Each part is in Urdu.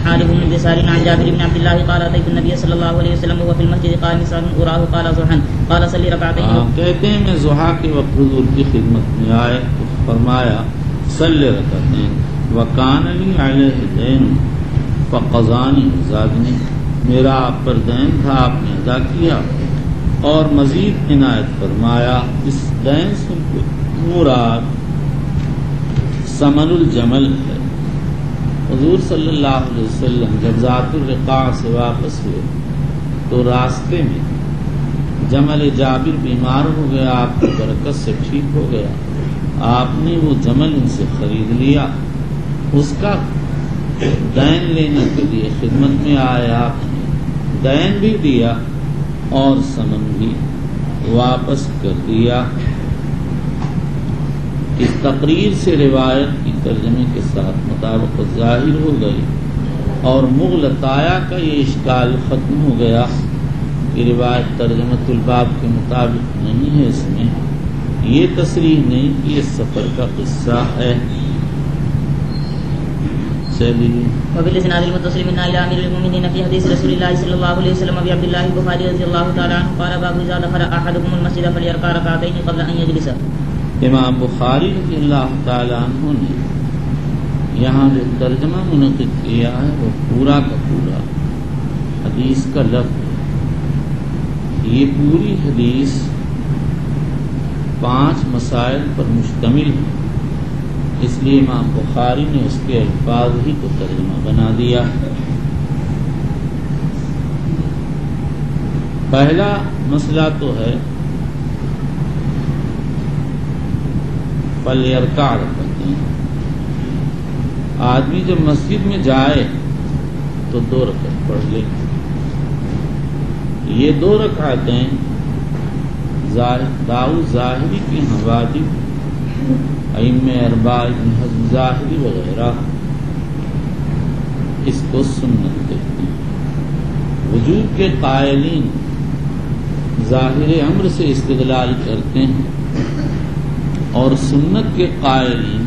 حارث بن دثار عن جابر بن عبد الله قال اتيت النبي صلى الله عليه وسلم وهو في المسجد قال نساء اراه قال ضحى قال صلي ركعتين. کہتے ہیں میں ضحیٰ کے وقت حضور کی خدمت میں آئے تو فرمایا صلی رکعتین وکان لی علیہ دین فقضانی زادنی، میرا آپ پر دین تھا آپ نے ادا کیا اور مزید عنایت فرمایا. اس دین سے مراد ثمن الجمل ہے. حضور صلی اللہ علیہ وسلم جب ذات الرقاع سے واپس ہوئے تو راستے میں جمل جابر بیمار ہو گیا، آپ کی برکت سے ٹھیک ہو گیا. آپ نے وہ جمل ان سے خرید لیا، اس کا دین لینے کے لیے خدمت میں آئے. آپ نے دین بھی دیا اور ثمن بھی واپس کر دیا. اس تقریر سے روایت کی ترجمے کے ساتھ مطابقت ظاہر ہو گئی اور مغلطایا کا یہ اشکال ختم ہو گیا کہ روایت ترجمۃ الباب کے مطابق نہیں ہے. اس میں یہ تصریح نہیں کہ یہ سفر کا قصہ ہے. وبالاسناد المتصل من الى امير المؤمنين في حديث رسول الله صلى الله عليه وسلم ابي عبد الله البخاري رضي الله تعالى عنه قال باب اذا دخل احدكم المسجد فليركع ركعتين قبل ان يجلس. امام بخاری رضی اللہ تعالی عنہ نے یہاں جو ترجمہ منعقد کیا ہے وہ پورا کا پورا حدیث کا لفظ ہے. یہ پوری حدیث 5 مسائل پر مشتمل ہے، اس لیے امام بخاری نے اس کے الفاظ ہی کو ترجمہ بنا دیا. پہلا مسئلہ تو ہے فلیرکع رکعتین. آدمی جب مسجد میں جائے تو 2 رکعت پڑھ لے. یہ 2 رکعتیں داؤد ظاہری کی واجب، ائمہ اربعہ ابن حزم ظاہری وغیرہ اس کو سنت کہتے ہیں. وجوب کے قائلین ظاہر امر سے استدلال کرتے ہیں اور سنت کے قائلین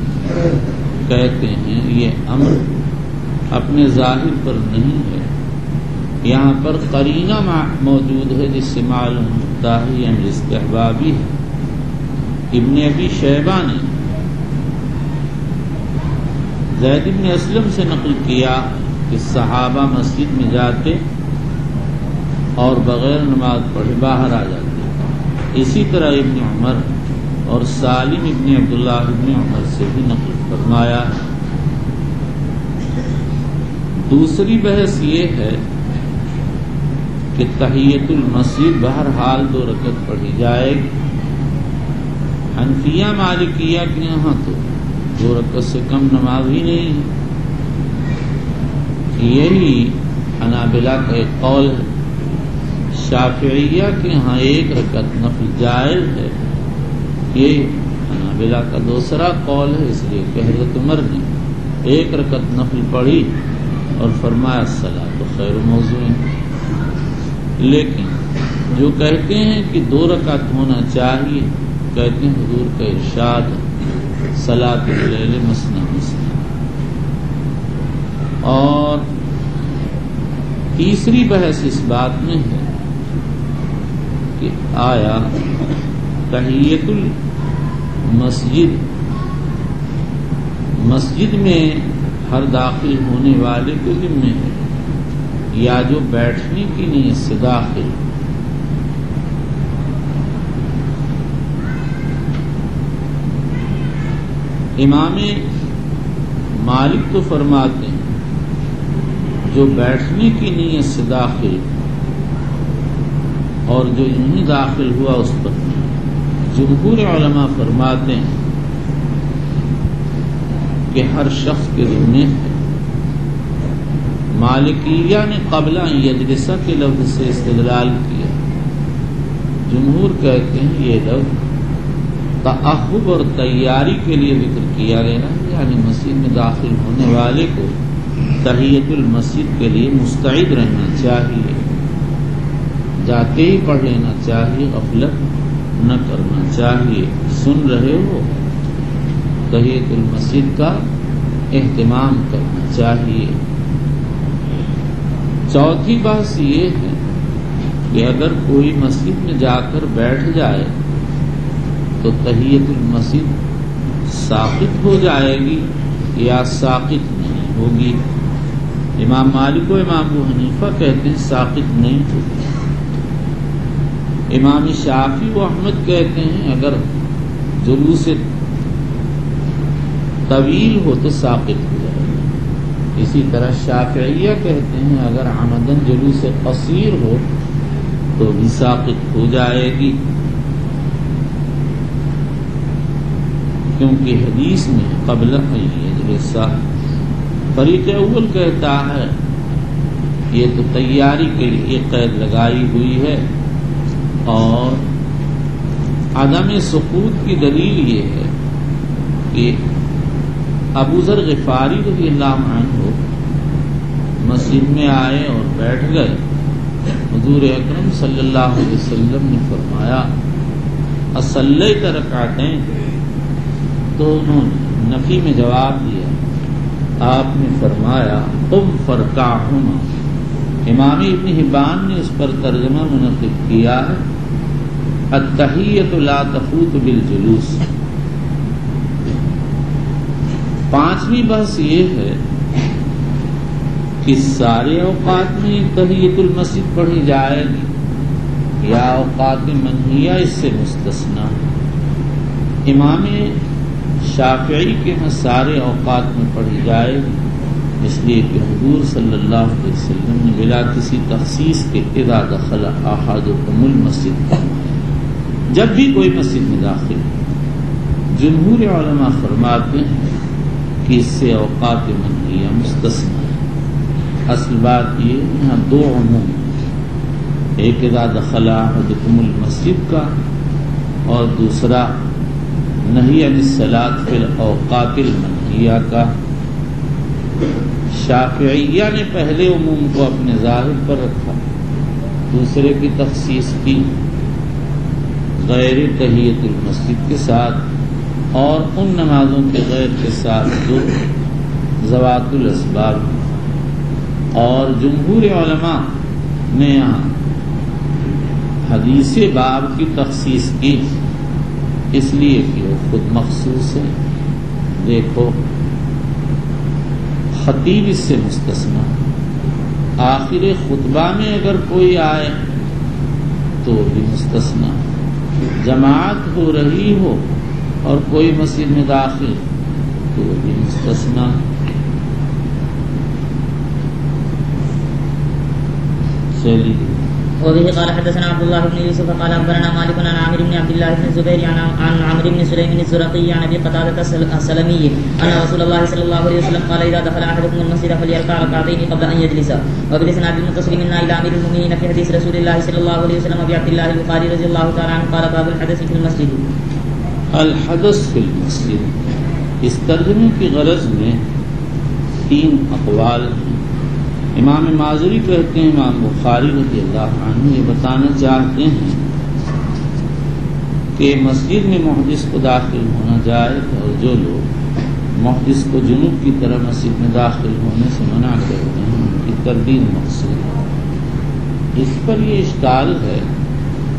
کہتے ہیں یہ امر اپنے ظاہر پر نہیں ہے، یہاں پر قرینہ موجود ہے جس سے معلوم ہوتا ہے یہ امر استحبابی ہے. ابن ابی شیبہ نے زید بن اسلم سے نقل کیا کہ صحابہ مسجد میں جاتے اور بغیر نماز پڑھے باہر آ جاتے. اسی طرح ابن عمر اور سالم ابن عبداللہ ابن عمر سے بھی نقل فرمایا. دوسری بحث یہ ہے کہ تحیۃ المسجد بہرحال 2 رکعت پڑھی جائے گی. حنفیہ مالکیہ کے یہاں تو 2 رکعت سے کم نماز ہی نہیں ہے. یہی حنابلہ کا ایک قول ہے. شافعیہ کے یہاں 1 رکعت نفل جائز ہے. یہ حنابلہ کا دوسرا قول ہے، اس لیے کہ حضرت عمر نے 1 رکعت نفل پڑھی اور فرمایا الصلاۃ خیر موضوع. لیکن جو کہتے ہیں کہ 2 رکعت ہونا چاہیے، کہتے ہیں حضور کا ارشاد صلاۃ اللیل مثنی مثنی. اور تیسری بحث اس بات میں ہے کہ آیا تحیۃ مسجد میں ہر داخل ہونے والے کو ذمہ ہے یا جو بیٹھنے کی نیت سے داخل. امام مالک تو فرماتے ہیں جو بیٹھنے کی نیت سے داخل اور جو یوں داخل ہوا اس پر. جمہور علماء فرماتے ہیں کہ ہر شخص کے ذمہ ہے. مالکیہ نے قبل ان یجلس کے لفظ سے استدلال کیا. جمہور کہتے ہیں یہ لفظ تأہب اور تیاری کے لیے ذکر کیا گیا ہے، یعنی مسجد میں داخل ہونے والے کو تحیۃ المسجد کے لیے مستعد رہنا چاہیے. جاتے ہی پڑھ لینا چاہیے، غفلت نہ کرنا چاہیے. سن رہے ہو تحیۃ المسجد کا اہتمام کرنا چاہیے. چوتھی بحث یہ ہے کہ اگر کوئی مسجد میں جا کر بیٹھ جائے تو تحیت المسجد ساقط ہو جائے گی یا ساقط نہیں ہوگی؟ امام مالک و امام ابو حنیفہ کہتے ہیں ساقط نہیں ہوگی. امام شافعی و احمد کہتے ہیں اگر جلوس طویل ہو تو ساقط ہو جائے گی. اسی طرح شافعیہ کہتے ہیں اگر عمدن جلوس قصیر ہو تو بھی ساقط ہو جائے گی، کیونکہ حدیث میں قبل یجلسہ. فریق اول کہتا ہے یہ تو تیاری کے لیے قید لگائی ہوئی ہے، اور عدم سقوط کی دلیل یہ ہے کہ ابو ذر غفاری رضی اللہ عنہ مسجد میں آئے اور بیٹھ گئے. حضور اکرم صلی اللہ علیہ وسلم نے فرمایا اصلیت رکعتین، تو انہوں نے نفی میں جواب دیا. آپ نے فرمایا قم فرکعہما. امام ابن حبان نے اس پر ترجمہ منعقد کیا ہے التحیۃ لا تفوت بالجلوس. پانچویں بحث یہ ہے کہ سارے اوقات میں تحیۃ المسجد پڑھی جائے گی یا اوقات منہیہ اس سے مستثنیٰ. امام شافعی کے ہاں سارے اوقات میں پڑھی جائے گی، اس لیے کہ حضور صلی اللہ علیہ وسلم نے بلا کسی تخصیص کے اذا دخل احدکم المسجد فرمایا جب بھی کوئی مسجد میں داخل. جمہور علماء فرماتے ہیں کہ اس سے اوقات منہیہ مستثنیٰ ہے. اصل بات یہ یہاں دو عموم، ایک اذا دخل احدکم المسجد کا اور دوسرا نہی عن الصلاۃ فی الاوقات المنہیہ کا. شافعیہ نے پہلے عموم کو اپنے ظاہر پر رکھا، دوسرے کی تخصیص کی غیر تحیۃ المسجد کے ساتھ اور ان نمازوں کے غیر کے ساتھ جو ذوات الاسباب. اور جمہور علماء نے یہاں حدیث باب کی تخصیص کی اس لیے کہ وہ خود مخصوص ہے. دیکھو خطیب اس سے مستثنیٰ، آخر خطبہ میں اگر کوئی آئے تو بھی مستثنیٰ، جماعت ہو رہی ہو اور کوئی مسجد میں داخل تو بھی مستثنیٰ. چلیے. وبه قال حدثنا عبد الله بن يوسف قال أخبرنا مالك عن عامر بن عبد الله بن الزبير عن عمرو بن سليم الزرقي عن أبي قتادة السلمي أن رسول الله صلى الله عليه وسلم قال إذا دخل أحدكم المسجد فليركع ركعتين قبل أن يجلس. وبالإسناد المتصل منا إلى أمير المؤمنين في حديث رسول الله صلى الله عليه وسلم أبي عبد الله البخاري رضي الله تعالى عنه قال باب الحدث في المسجد. الحدث في المسجد اس ترجمے کی غرض میں تین اقوال ہیں. امام مازری کہتے ہیں امام بخاری رضی اللہ عنہ یہ بتانا چاہتے ہیں کہ مسجد میں محدث کو داخل ہونا جائز، اور جو لوگ محدث کو جنوب کی طرح مسجد میں داخل ہونے سے منع کرتے ہیں ان کی تردید مقصود ہے. اس پر یہ اشکال ہے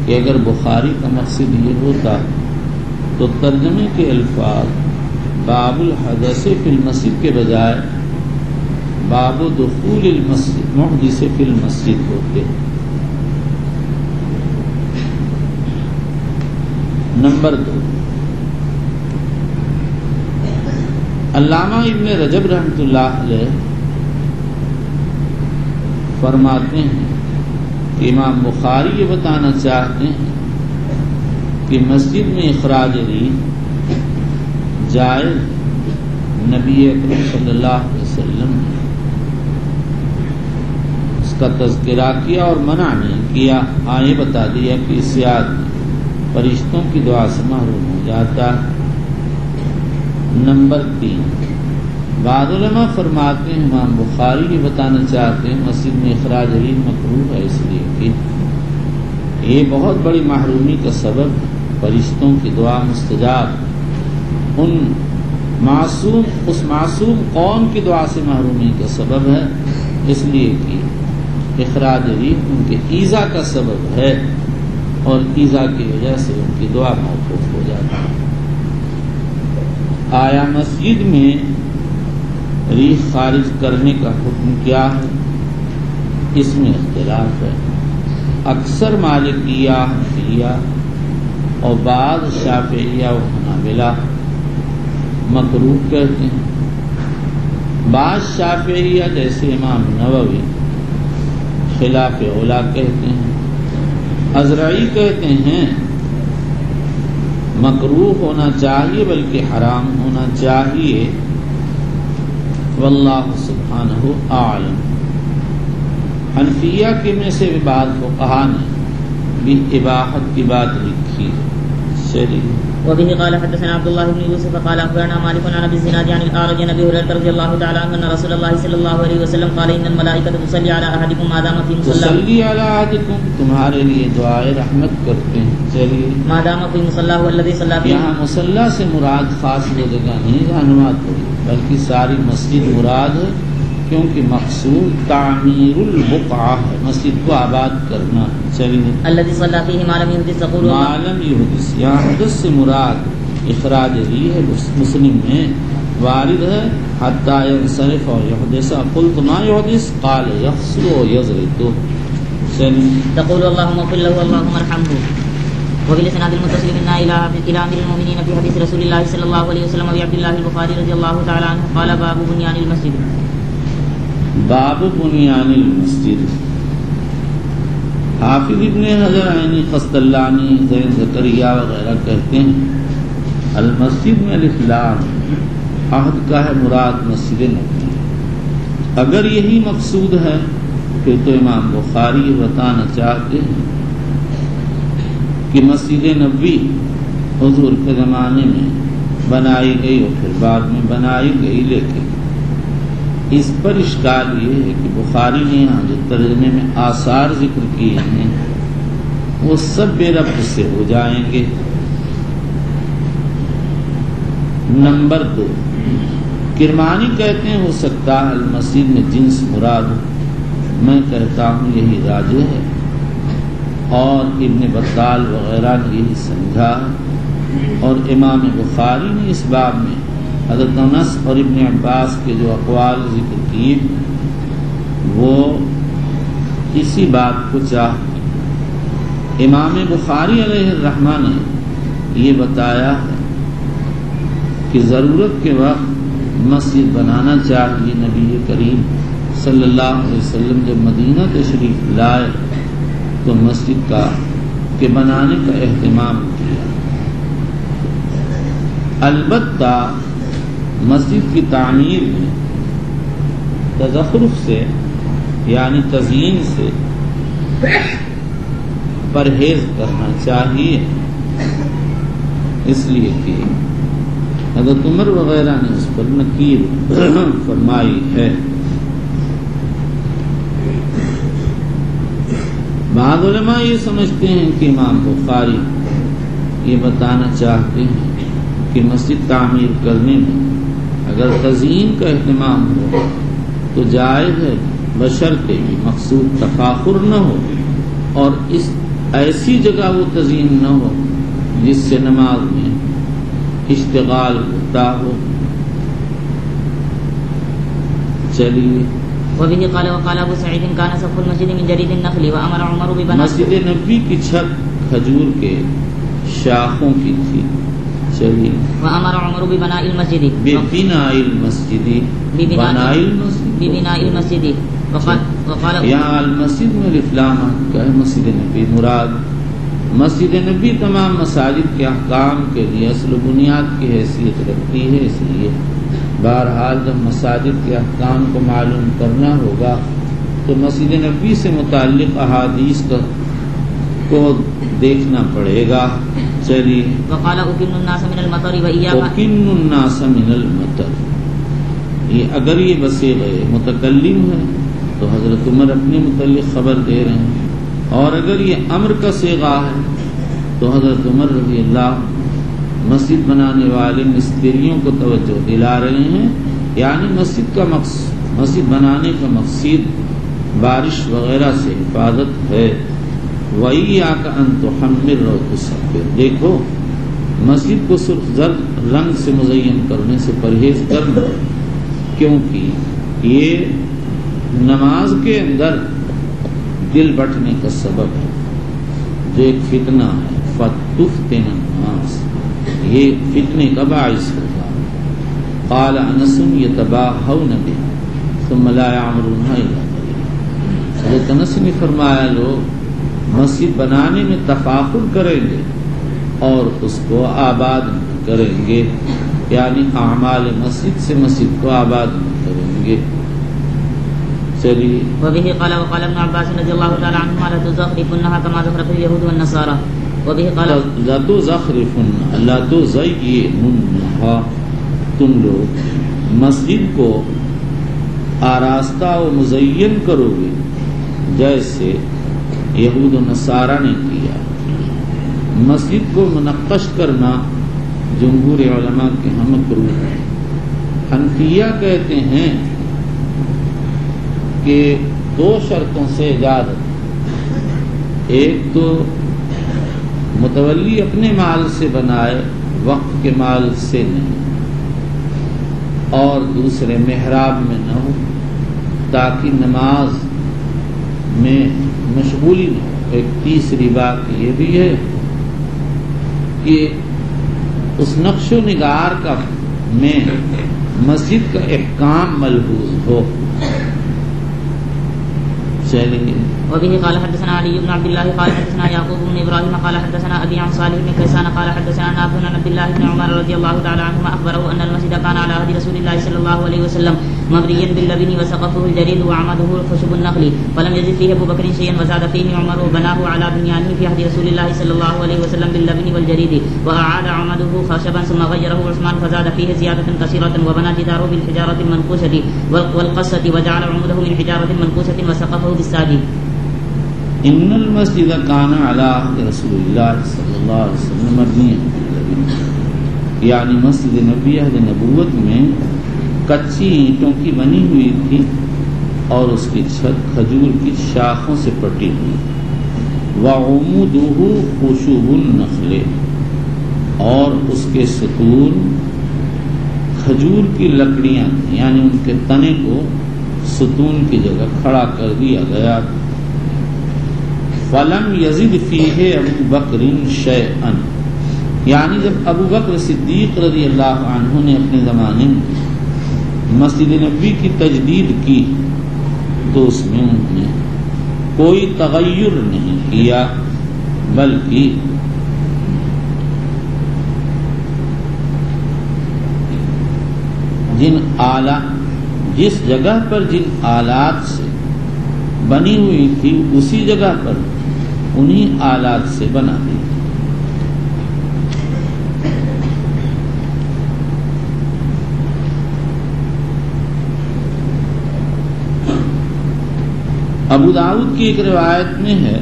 کہ اگر بخاری کا مقصد یہ ہوتا تو ترجمے کے الفاظ باب الحدث فی المسجد کے بجائے باب دخول المسجد محدث فی المسجد ہوتے. نمبر 2، علامہ ابن رجب رحمۃ اللہ علیہ فرماتے ہیں کہ امام بخاری یہ بتانا چاہتے ہیں کہ مسجد میں اخراج ریح جائز. نبی اکرم صلی اللہ علیہ وسلم نے اس کا تذکرہ کیا اور منع نہیں کیا. یہ بتا دیا کہ اس سے آدمی فرشتوں کی دعا سے محروم ہو جاتا. نمبر 3، بعض علماء فرماتے ہیں امام بخاری یہ بتانا چاہتے ہیں مسجد میں اخراج ریح مکروہ ہے اس لیے کہ یہ بہت بڑی محرومی کا سبب ہے. فرشتوں کی دعا مستجاب اس معصوم قوم کی دعا سے محرومی کا سبب ہے، اس لیے کہ اخراج ریح ان کے ایذا کا سبب ہے اور ایذا کی وجہ سے ان کی دعا موقوف ہو جاتی ہے۔ آیا مسجد میں ریح خارج کرنے کا حکم کیا ہے؟ اس میں اختلاف ہے۔ اکثر مالکیہ، حنفیہ اور بعض شافعیہ و حنابلہ مکروہ کہتے ہیں۔ بعض شافعیہ جیسے امام نووی خلاف اولا کہتے ہیں۔ ازرعی کہتے ہیں مکروہ ہونا چاہیے بلکہ حرام ہونا چاہیے، واللہ سبحانہ اعلم۔ حنفیہ کے میں سے بھی بعض فقہا نے بھی اباحت کی بات لکھی۔ چلیے وبه قال حدثنا عبد الله بن يوسف قال اخبرنا مالك عن ابي الزناد عن الاعرج عن ابي هريره رضي الله تعالى عنه ان رسول الله صلى الله عليه وسلم قال ان الملائكه تصلي على احدكم ما دام في مصلاه، تصلی علی احدکم، تمہارے لیے دعائے رحمت کرتے ہیں۔ چلیے ما دام في مصلاه الذي صلى فيه، یہاں مصلی سے مراد خاص وہ جگہ نہیں جہاں نماز پڑھی، بلکہ ساری مسجد مراد ہے، کیونکہ مقصود تعمیر البقعہ ہے، مسجد کو آباد کرنا۔ چلیے الذي صلى فيه ما لم يحدث تقول معلم یحدث، یہاں حدث سے مراد اخراج ریح ہے۔ مسلم میں وارد ہے حتی ینصرف اور یحدث، قلت ما یحدث قال یغسل و یضرب۔ چلیے تقول اللهم اغفر له اللهم ارحمه، وبالاسناد المتصل منا الى امير المؤمنين في حديث رسول الله صلى الله عليه وسلم وعبد الله البخاري رضي الله تعالى عنه قال باب بنيان المسجد، باب بنیان المسجد۔ حافظ ابن حجر عینی، قسطلانی، زین زکریا وغیرہ کہتے ہیں المسجد میں الف لام عہد کا ہے، مراد مسجد نبوی۔ اگر یہی مقصود ہے پھر تو امام بخاری یہ بتانا چاہتے ہیں کہ مسجد نبوی حضور کے زمانے میں بنائی گئی اور پھر بعد میں بنائی گئی، لیکن اس پر اشکال یہ ہے کہ بخاری نے یہاں جو ترجمے میں آثار ذکر کیے ہیں وہ سب بے ربط سے ہو جائیں گے۔ نمبر 2، کرمانی کہتے ہیں ہو سکتا ہے المسجد میں جنس مراد ہو، میں کہتا ہوں یہی راجح ہے، اور ابن بطال وغیرہ نے یہی سمجھا، اور امام بخاری نے اس باب میں حضرت انس اور ابن عباس کے جو اقوال ذکر کیے وہ اسی بات کو چاہتے۔ امام بخاری علیہ الرحمہ نے یہ بتایا ہے کہ ضرورت کے وقت مسجد بنانا چاہیے۔ نبی کریم صلی اللہ علیہ وسلم جب مدینہ تشریف لائے تو مسجد کے بنانے کا اہتمام کیا۔ البتہ مسجد کی تعمیر میں تزخرف سے یعنی تزئین سے پرہیز کرنا چاہیے، اس لیے کہ حضرت عمر وغیرہ نے اس پر نکیر فرمائی ہے۔ بعض علماء یہ سمجھتے ہیں کہ امام بخاری یہ بتانا چاہتے ہیں کہ مسجد تعمیر کرنے میں اگر تزئین کا اہتمام ہو تو جائز ہے، بشرطے بھی مقصود تفاخر نہ ہو اور اس ایسی جگہ وہ تزئین نہ ہو جس سے نماز میں اشتغال ہوتا ہو۔ چلیے وبه قال وقال ابو سعيد كان سقف المسجد من جريد النخل وامر عمر ببناء، مسجد نبوی کی چھت کھجور کے شاخوں کی تھی۔ چلیے وامر عمر ببناء المسجد، ببناء المسجد، بناء المسجد، ببناء المسجد، وقال یہاں المسجد میں الف لام کا ہے، مسجد نبی مراد۔ مسجد نبی تمام مساجد کے احکام کے لیے اصل و بنیاد کی حیثیت رکھتی ہے، اس لیے بہرحال جب مساجد کے احکام کو معلوم کرنا ہوگا تو مسجد نبی سے متعلق احادیث کو دیکھنا پڑے گا۔ چلیے وقال اكن الناس من المطر واياك، اكن الناس من المطر، یہ اگر یہ بصیغہ متکلم ہے تو حضرت عمر اپنے متعلق خبر دے رہے ہیں، اور اگر یہ امر کا صیغہ ہے تو حضرت عمر رضی اللہ مسجد بنانے والے مستریوں کو توجہ دلا رہے ہیں، یعنی مسجد بنانے کا مقصد بارش وغیرہ سے حفاظت ہے. وَإِيَّاكَ أَن تُحَمِّرَ وَتُسَفِّرَ. دیکھو مسجد کو سرخ زرد رنگ سے مزین کرنے سے پرہیز کرنا، کیونکہ یہ نماز کے اندر دل بٹنے کا سبب ہے، جو ایک فتنہ ہے. فَتُفْتِنَ النَّاسَ، یہ فتنے کا باعث ہوگا. قال انس يتباهون بها ثم لا يعمرونها الا قليلا. حضرت انس نے فرمایا لوگ مسجد بنانے میں تفاخر کریں گے اور اس کو آباد کریں گے، یعنی اعمال مسجد سے مسجد کو آباد کریں گے. چلیے. وبه قال وقال ابن عباس رضي الله تعالى عنهما لا تزخرفنها كما زخرف اليهود والنصارى. وبه قال لا تزخرفن لا تزيننها، تم لوگ مسجد کو آراستہ و مزین کرو گے جیسے یہود و نصارہ نے کیا. مسجد کو منقش کرنا جمہور علماء کے ہم مکروہ ہے. حنفیہ کہتے ہیں کہ دو شرطوں سے اجازت، ایک تو متولی اپنے مال سے بنائے، وقف کے مال سے نہیں، اور دوسرے محراب میں نہ ہو تاکہ نماز میں مشغولی نہ ہو. ایک تیسری بات یہ بھی ہے کہ اس نقش و نگار کا میں مسجد کا احکام ملحوظ ہو. چلیے. وبه قال حدثنا علي بن عبد الله قال حدثنا يعقوب بن ابراهيم قال حدثنا ابي عن صالح بن كيسان قال حدثنا نافع عن عبد الله بن عمر رضي الله تعالى عنهما اخبره ان المسجد كان على عهد رسول الله صلى الله عليه وسلم مبنيا باللبن وسقفه الجريد وعمده خشب النخل فلم يزد فيه ابو بكر شيئا وزاد فيه عمر وبناه على بنيانه في عهد رسول الله صلى الله عليه وسلم باللبن والجريد واعاد عمده خشبا ثم غيره عثمان فزاد فيه زياده كثيره وبنى جداره بالحجاره المنقوشه والقصه وجعل عمده من حجاره منقوشه وسقفه بالساج. ان المسجد کان علی عہد رسول اللہ صلی اللہ علیہ وسلم مبنی، یعنی مسجد نبی عہد نبوت میں کچی اینٹوں کی بنی ہوئی تھی اور اس کی چھت کھجور کی شاخوں سے پٹی ہوئی. وعمودہ خشب النخل، اور اس کے ستون کھجور کی لکڑیاں تھیں، یعنی ان کے تنے کو ستون کی جگہ کھڑا کر دیا گیا. فلم یزد فیہ ابو بکر شیئا، یعنی جب ابو بکر صدیق رضی اللہ عنہ نے اپنے زمانے میں مسجد نبوی کی تجدید کی تو اس میں انہوں نے کوئی تغیر نہیں کیا، بلکہ جس جگہ پر جن آلات سے بنی ہوئی تھی اسی جگہ پر انہی آلات سے بنا دی. ابو داؤد کی ایک روایت میں ہے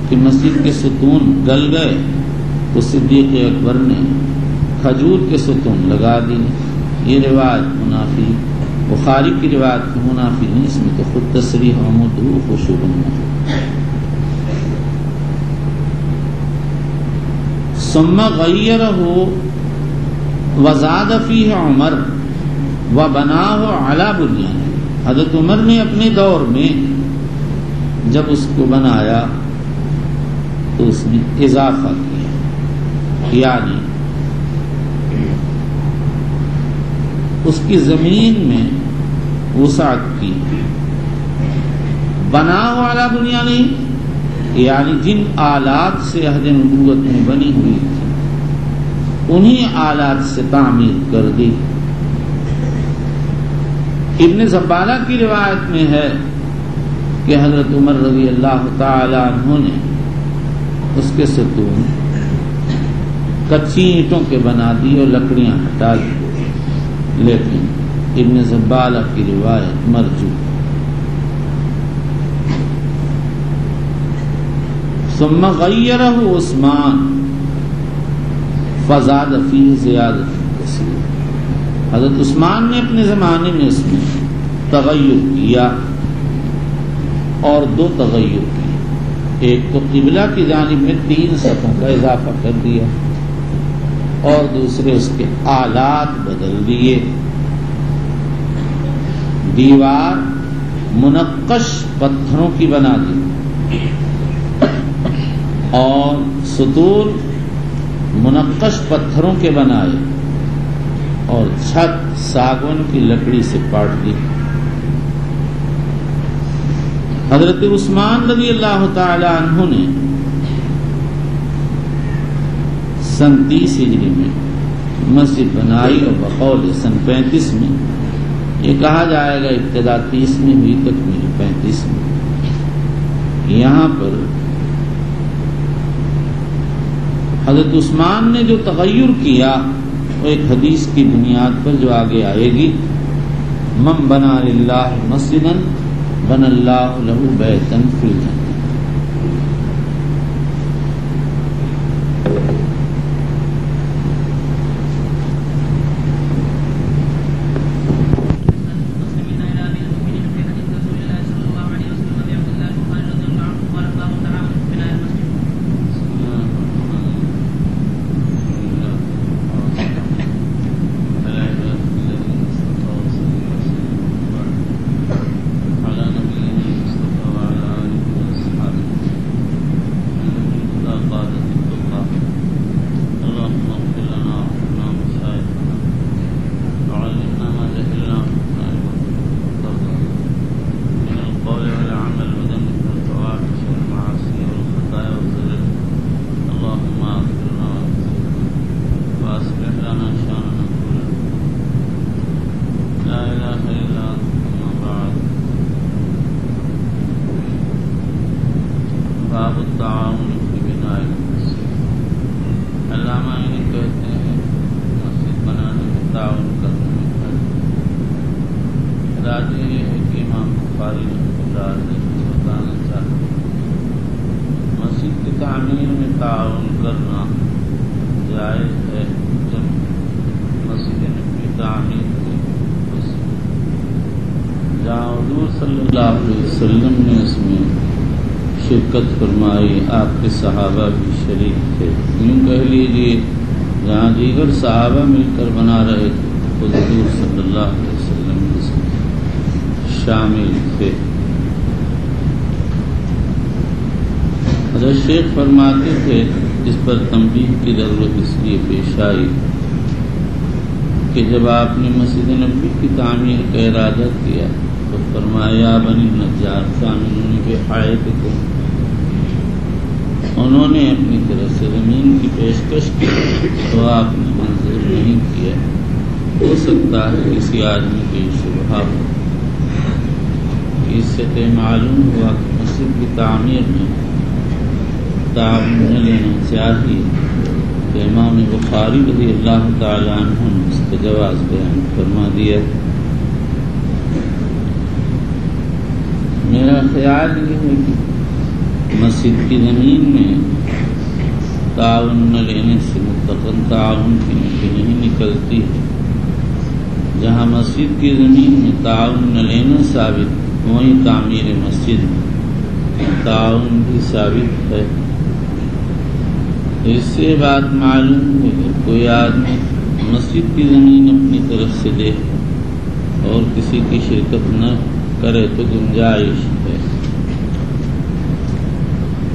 کہ مسجد کے ستون گل گئے تو صدیق اکبر نے کھجور کے ستون لگا دی. یہ روایت منافی بخاری کی روایت کی منافی نہیں، اس میں تو خود تصریح عمودہ خشب النخل. ثم غیرہ وزاد فیہ عمر وبناہ علی بنیانہ، حضرت عمر نے اپنے دور میں جب اس کو بنایا تو اس نے اضافہ کیا، یعنی اس کی زمین میں وسعت کی. بنا والا دنیا نہیں، یعنی جن آلات سے عہد نبوت میں بنی ہوئی تھی انہی آلات سے تعمیر کر دی. ابن زبالہ کی روایت میں ہے کہ حضرت عمر رضی اللہ تعالی عنہ نے اس کے ستون کچی اینٹوں کے بنا دی اور لکڑیاں ہٹا دی، لیکن ابن زبالہ کی روایت مرجو. ثم غیرہ عثمان فزاد فیہ زیادۃ کثیر، حضرت عثمان نے اپنے زمانے میں اس میں تغیر کیا اور 2 تغیر کیے. ایک تو قبلہ کی جانب میں 3 سطحوں کا اضافہ کر دیا اور دوسرے اس کے آلات بدل دیے. دیوار منقش پتھروں کی بنا دی اور ستون منقش پتھروں کے بنائے اور چھت ساگون کی لکڑی سے پاٹ دی. حضرت عثمان رضی اللہ تعالی عنہ نے سن 30 ہجری میں مسجد بنائی اور بقول سن 35 میں، یہ کہا جائے گا ابتدا 30 میں ہوئی، تکمیل 35 میں. یہاں پر حضرت عثمان نے جو تغیر کیا وہ ایک حدیث کی بنیاد پر جو آگے آئے گی، من بنا للہ مسجدا بنى اللہ لہ بیتا فی الجنہ. باب التعاون فی بناء المسجد. علامہ یہ کہتے ہیں مسجد بنانے میں تعاون کرنے میں فرق. راجح یہ ہے کہ امام بخاری رحمۃ اللہ علیہ بتانا چاہتے ہیں مسجد کی تعمیر میں تعاون کرنا جائز ہے جب مسجد نبوی تعمیر ہوئی جہاں حضور صلی اللہ علیہ وسلم نے اس میں شرکت فرمائی، آپ کے صحابہ بھی شریک تھے. یوں کہہ لیجیے جہاں دیگر صحابہ مل کر بنا رہے تھے تو حضور صلی اللہ علیہ وسلم اس میں شامل تھے. حضرت شیخ فرماتے تھے اس پر تنبیہ کی ضرورت اس لیے پیش آئی کہ جب آپ نے مسجد نبوی کی تعمیر کا ارادہ کیا تو فرمایا بنی نجار تعمیرون بحائطکم، انہوں نے اپنی طرف سے زمین کی پیشکش کی تو آپ نے منظور نہیں کیا. ہو سکتا ہے کسی آدمی کی شبہ ہو. اس سے معلوم ہوا کہ مسجد کی تعمیر میں تعاون نہ لینا چاہیے. تو امام بخاری رضی اللہ تعالی عنہ نے اس کا جواز بیان فرما دیا. میرا خیال یہ ہے کہ مسجد کی زمین میں تعاون نہ لینے سے مطلقاً تعاون کی نفی نہیں نکلتی. جہاں مسجد کی زمین میں تعاون نہ لینا ثابت، وہیں تعمیر مسجد میں تعاون بھی ثابت ہے. اس سے بات معلوم ہے کہ کوئی آدمی مسجد کی زمین اپنی طرف سے دے اور کسی کی شرکت نہ کرے تو گنجائش ہے.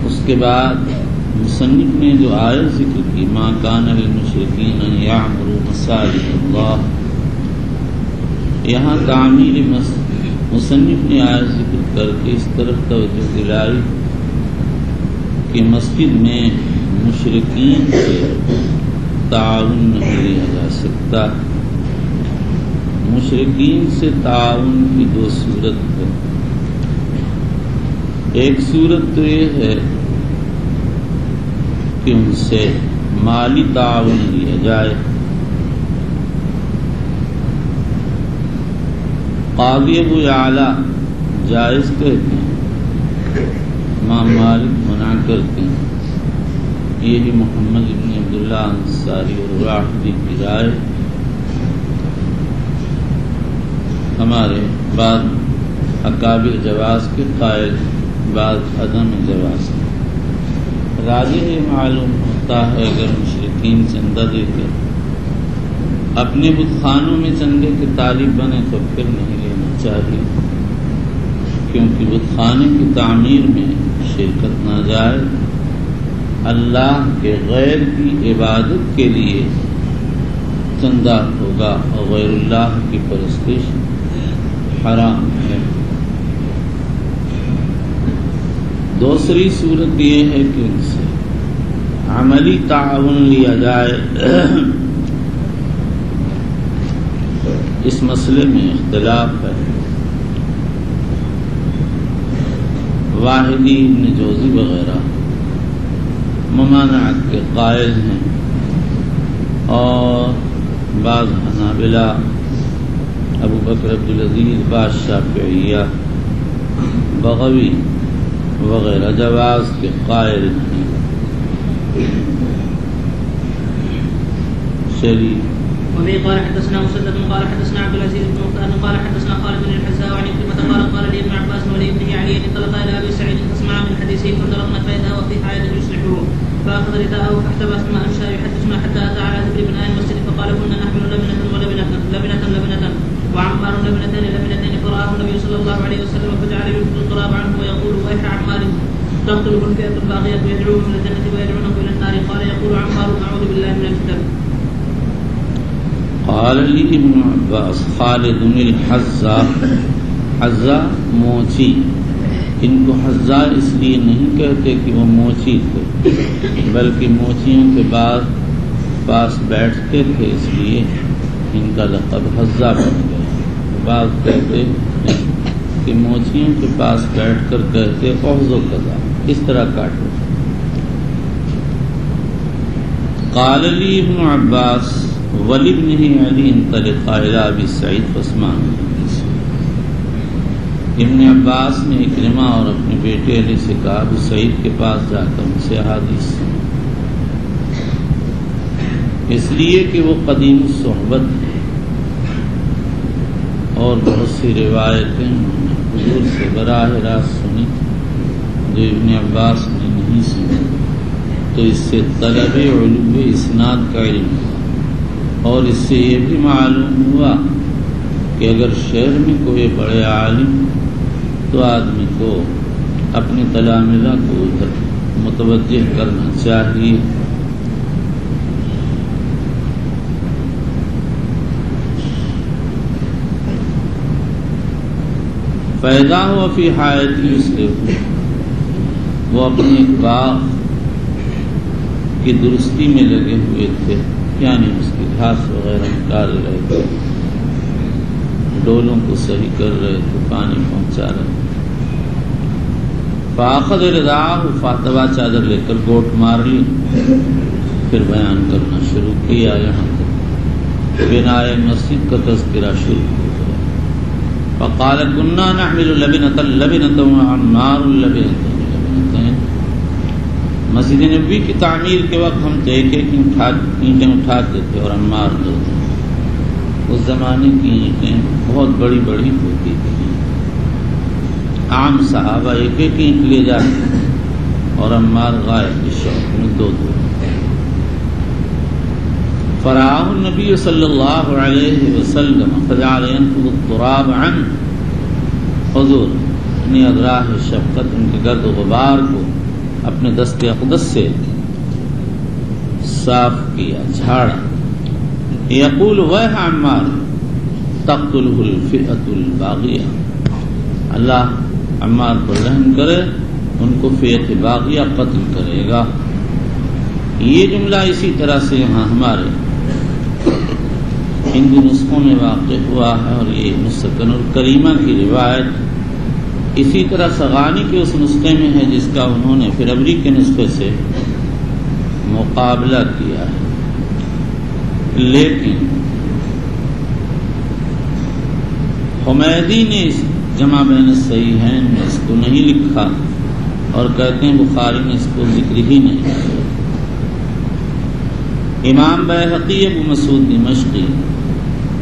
اس کے بعد مصنف نے جو آیت ذکر کی ما کان للمشرکین ان یعمروا مساجد اللہ، یہاں تعمیر مصنف نے آیت ذکر کر کے اس طرف توجہ دلائی کہ مسجد میں مشرکین سے تعاون نہیں لیا جا سکتا. مشرکین سے تعاون کی 2 صورت ہے. ایک صورت تو یہ ہے کہ ان سے مالی تعاون لیا جائے. قاضی ابو یعلا جائز کہتے ہیں، امام مالک منع کرتے ہیں. یہی محمد ابن عبداللہ انصاری اور راحبی کی رائے. ہمارے بعد اکابر جواز کے قائل، بعض عدم جواز کے۔ راجح معلوم ہوتا ہے اگر مشرکین چندہ دے کر اپنے بت خانوں میں چندے کے طالب بنے تو پھر نہیں لینا چاہیے، کیونکہ بت خانے کی تعمیر میں شرکت ناجائز، اللہ کے غیر کی عبادت کے لیے چندہ ہوگا اور غیر اللہ کی پرستش حرام ہے۔ دوسری صورت یہ ہے کہ ان سے عملی تعاون لیا جائے۔ اس مسئلے میں اختلاف ہے۔ واحدی ابن جوزی وغیرہ ممانعت کے قائل ہیں، اور بعض حنابلہ، ابو بکر عبدالعزیز، بعض شافعیہ، بغوی وغیرہ جواز کے قائل ہیں۔ شریف وبه قال حدثنا مسدد قال حدثنا عبد العزيز بن مختار قال حدثنا خالد بن الحذاء عن كلمة قال لي ابن عباس ولابنه علي انطلق الى ابي سعيد فسمع من حديثه فانطلقنا فاذا وفي حائط يصلحه فاخذ رداءه فاحتبس ثم امشى يحدثنا حتى اتى على ذكر بناء المسجد فقال كنا نحمل لبنة وعمار لبنتين فرآه النبي صلى الله عليه وسلم فجعل يلقي التراب عنه ويقول ويح عمار تقتله الفئة الباغية ويدعوهم الى الجنة ويدعونه الى النار قال يقول عمار اعوذ بالله من الفتن۔ قال لي ابن عباس خالد الحذاء، حذاء موچی، ان کو حذاء اس لیے نہیں کہتے کہ وہ موچی تھے، بلکہ موچیوں کے بعد پاس بیٹھتے تھے، اس لیے ان کا لقب حذاء بن گیا۔ بعض کہتے ہیں کہ موچیوں کے پاس بیٹھ کر کہتے اخذ و قضا، اس طرح کاٹو۔ قال لي ابن عباس ولابنه علی انطلق الى ابی سعید فاسمع۔ ابن عباس نے اکرمہ اور اپنے بیٹے علی سے کہا ابو سعید کے پاس جا کر ان سے احادیث سن، اس لیے کہ وہ قدیم صحبت ہے اور بہت سی روایتیں انہوں نے حضور سے براہ راست سنی جو ابن عباس نے نہیں سنی، تو اس سے طلب علوم اسناد کا علم ہوا، اور اس سے یہ بھی معلوم ہوا کہ اگر شہر میں کوئی بڑے عالم تو آدمی کو اپنے تلامذہ کو ادھر متوجہ کرنا چاہیے۔ پیدا ہوا فی حائط یصلح، وہ اپنے ایک باغ کی درستی میں لگے ہوئے تھے، یعنی اس کی گھاس وغیرہ نکال رہے تھے، ڈولوں کو صحیح کر رہے تھے، پانی پہنچا رہے تھے۔ فاخذ رداءہ، فاتبہ چادر لے کر گوٹ مار لی، پھر بیان کرنا شروع کیا، یہاں تک بناء مسجد کا تذکرہ شروع ہو گیا۔ فقال كنا نحمل لبنة وعمار لبنة، مسجد نبوی کی تعمیر کے وقت ہم ایک ایک اینٹیں اٹھاتے تھے اور عمار دو، اس زمانے کی اینٹیں بہت بڑی بڑی ہوتی تھیں، عام صحابہ ایک ایک اینٹ لے جاتے اور عمار غائب کے شوق میں دو دو۔ فرآہ النبی صلی اللہ علیہ وسلم فجعل ينفض التراب عنه، حضور اپنی اذراہ شفقت ان کے گرد و غبار کو اپنے دست اقدس سے صاف کیا، جھاڑا۔ یقول ویح عمار تقتلہ الفئة الباغیہ، اللہ عمار پر رحم کرے، ان کو فئت باغیہ قتل کرے گا۔ یہ جملہ اسی طرح سے یہاں ہمارے ہندی نسخوں میں واقع ہوا ہے، اور یہ مسکن الکریمہ کی روایت اسی طرح سغانی کے اس نسخے میں ہے جس کا انہوں نے پھر ابری کے نسخے سے مقابلہ کیا ہے، لیکن حمیدی نے اس جمع بین الصحیحین میں اس کو نہیں لکھا، اور کہتے ہیں بخاری نے اس کو ذکر ہی نہیں کیا۔ امام بیہقی، ابو مسعود دمشقی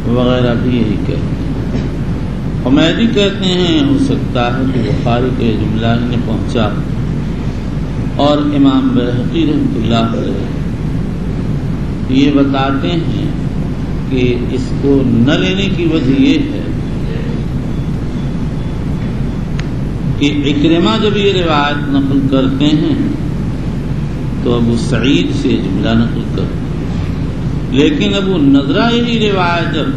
وغیرہ بھی یہی کہتے ہیں۔ حمیدی کہتے ہیں ہو سکتا ہے کہ بخاری کو یہ جملہ نے پہنچا، اور امام بہقی رحمۃ اللہ علیہ یہ بتاتے ہیں کہ اس کو نہ لینے کی وجہ یہ ہے کہ اکرمہ جب یہ روایت نقل کرتے ہیں تو ابو سعید سے جملہ نقل کرتے ہیں، لیکن ابو نضرہ یہی روایت جب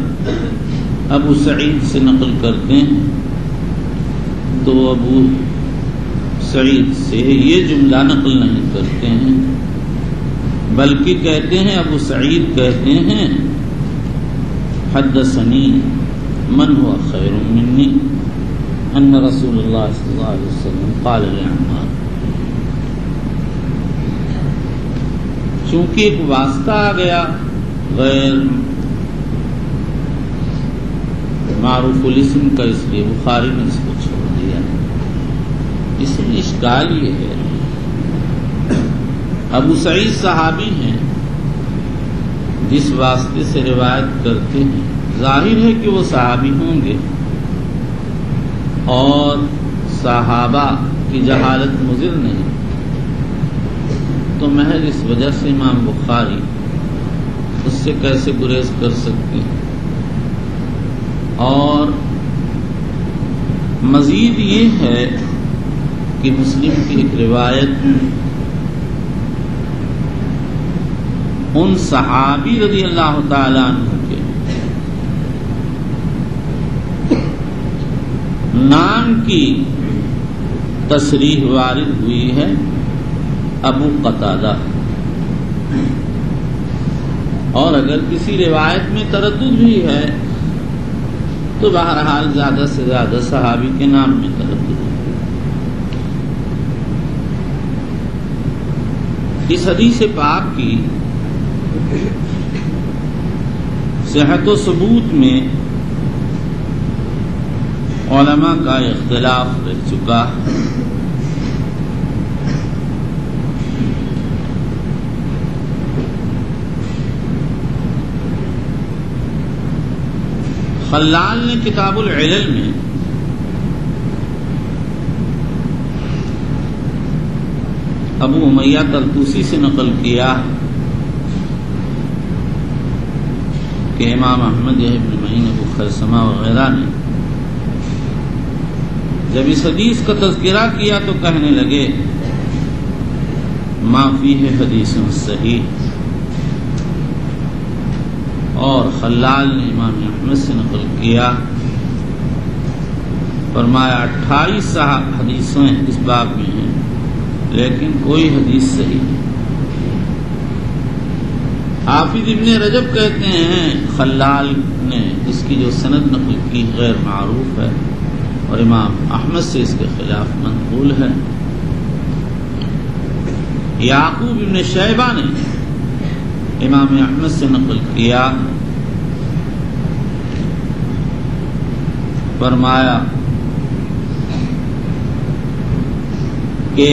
ابو سعید سے نقل کرتے ہیں تو ابو سعید سے یہ جملہ نقل نہیں کرتے ہیں، بلکہ کہتے ہیں ابو سعید کہتے ہیں حدثنی من هو خیر منی ان رسول اللہ صلی اللہ علیہ وسلم قال لعمار. چونکہ ایک واسطہ آ گیا غیر معروف الاسم کا، اس لیے بخاری نے اس کو چھوڑ دیا. اس میں اشکال یہ ہے ابو سعید صحابی ہیں، جس واسطے سے روایت کرتے ہیں ظاہر ہے کہ وہ صحابی ہوں گے، اور صحابہ کی جہالت مضر نہیں، تو محض اس وجہ سے امام بخاری اس سے کیسے گریز کر سکتے ہیں. اور مزید یہ ہے کہ مسلم کی ایک روایت ان صحابی رضی اللہ تعالیٰ عنہ کے نام کی تصریح وارد ہوئی ہے ابو قتادہ، اور اگر کسی روایت میں تردد بھی ہے تو بہرحال زیادہ سے زیادہ صحابی کے نام میں تردد ہے. اس حدیث پاک کی صحت و ثبوت میں علماء کا اختلاف رہ چکا. خلال نے کتاب العلل میں ابو امیہ طرطوسی سے نقل کیا کہ امام احمد ابن معین ابو خیثمہ وغیرہ نے جب اس حدیث کا تذکرہ کیا تو کہنے لگے ما فیہ حدیث صحیح، اور خلال نے امام احمد سے نقل کیا، فرمایا 28 حدیثیں اس باب میں ہیں لیکن کوئی حدیث صحیح نہیں. حافظ ابن رجب کہتے ہیں خلال نے اس کی جو سند نقل کی غیر معروف ہے اور امام احمد سے اس کے خلاف منقول ہے. یعقوب ابن شیبہ نے امام احمد سے نقل کیا، فرمایا کہ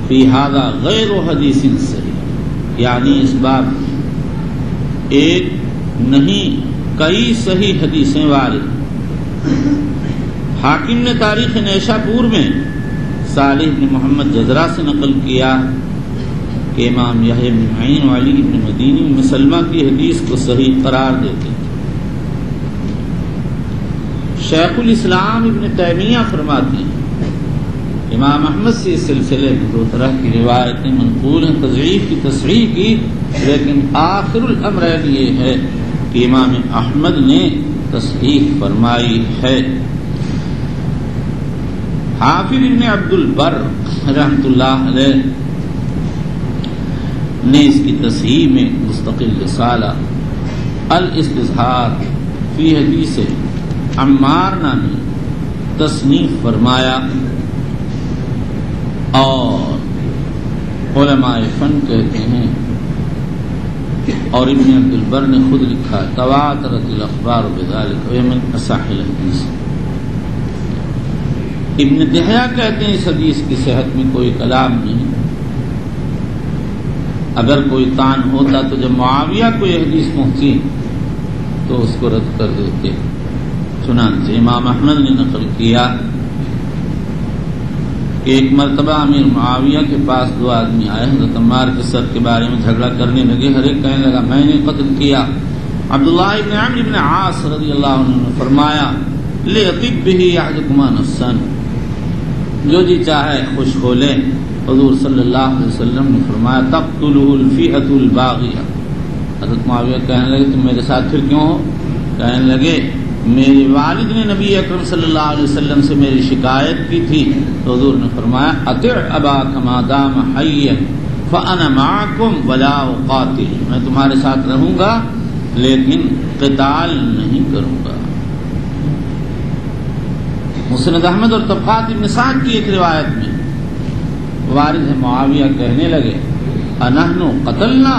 فی ھذا غیر حدیث صحیح، یعنی اس بات میں ایک نہیں کئی صحیح حدیثیں وارد. حاکم نے تاریخ نیشاپور میں صالح بن محمد جزرہ سے نقل کیا کہ امام یحییٰ بن معین و علی بن مدینی مسلمہ کی حدیث کو صحیح قرار دیتے ہیں. شیخ الاسلام ابن تیمیہ فرماتے ہیں امام احمد سے اس سلسلے میں 2 طرح کی روایتیں منقول ہیں، تضعیف کی تصریح کی، لیکن آخر الامر یہ ہے کہ امام احمد نے تصحیح فرمائی ہے. حافظ ابن عبد البر رحمۃ اللہ علیہ نے اس کی تصحیح میں مستقل رسالہ الاستظہار فی حدیث عمار نامی تصنیف فرمایا، اور علماء فن کہتے ہیں اور ابن عبد البر نے خود لکھا تواترت الاخبار بذلک ومن اصح الحدیث. ابن دحیہ کہتے ہیں اس حدیث کی صحت میں کوئی کلام نہیں. اگر کوئی طعن ہوتا تو جب معاویہ کو یہ حدیث پہنچی تو اس کو رد کر دیتے. چنانچہ امام احمد نے نقل کیا کہ ایک مرتبہ امیر معاویہ کے پاس دو آدمی آئے، حضرت عمار کے سر کے بارے میں جھگڑا کرنے لگے، ہر ایک کہنے لگا میں نے قتل کیا۔ عبداللہ ابن عمرو ابن عاص رضی اللہ عنہ نے فرمایا لِيَطِبْ بِهِ أَحَدُكُمَا نَفْسًا، جو جی چاہے خوش ہو لے۔ حضور صلی اللہ علیہ وسلم نے فرمایا تقتلہ الفئۃ الباغیہ۔ حضرت معاویہ کہنے لگے تم میرے ساتھ پھر کیوں ہو؟ کہنے لگے میرے والد نے نبی اکرم صلی اللہ علیہ وسلم سے میری شکایت کی تھی تو حضور نے فرمایا اطع اباک ما دام حیا فانا معکم ولا اقاتل، میں تمہارے ساتھ رہوں گا لیکن قتال نہیں کروں گا۔ مسند احمد اور طبقات ابن سعد کی ایک روایت میں وارد ہے معاویہ کہنے لگے انحن قتلنا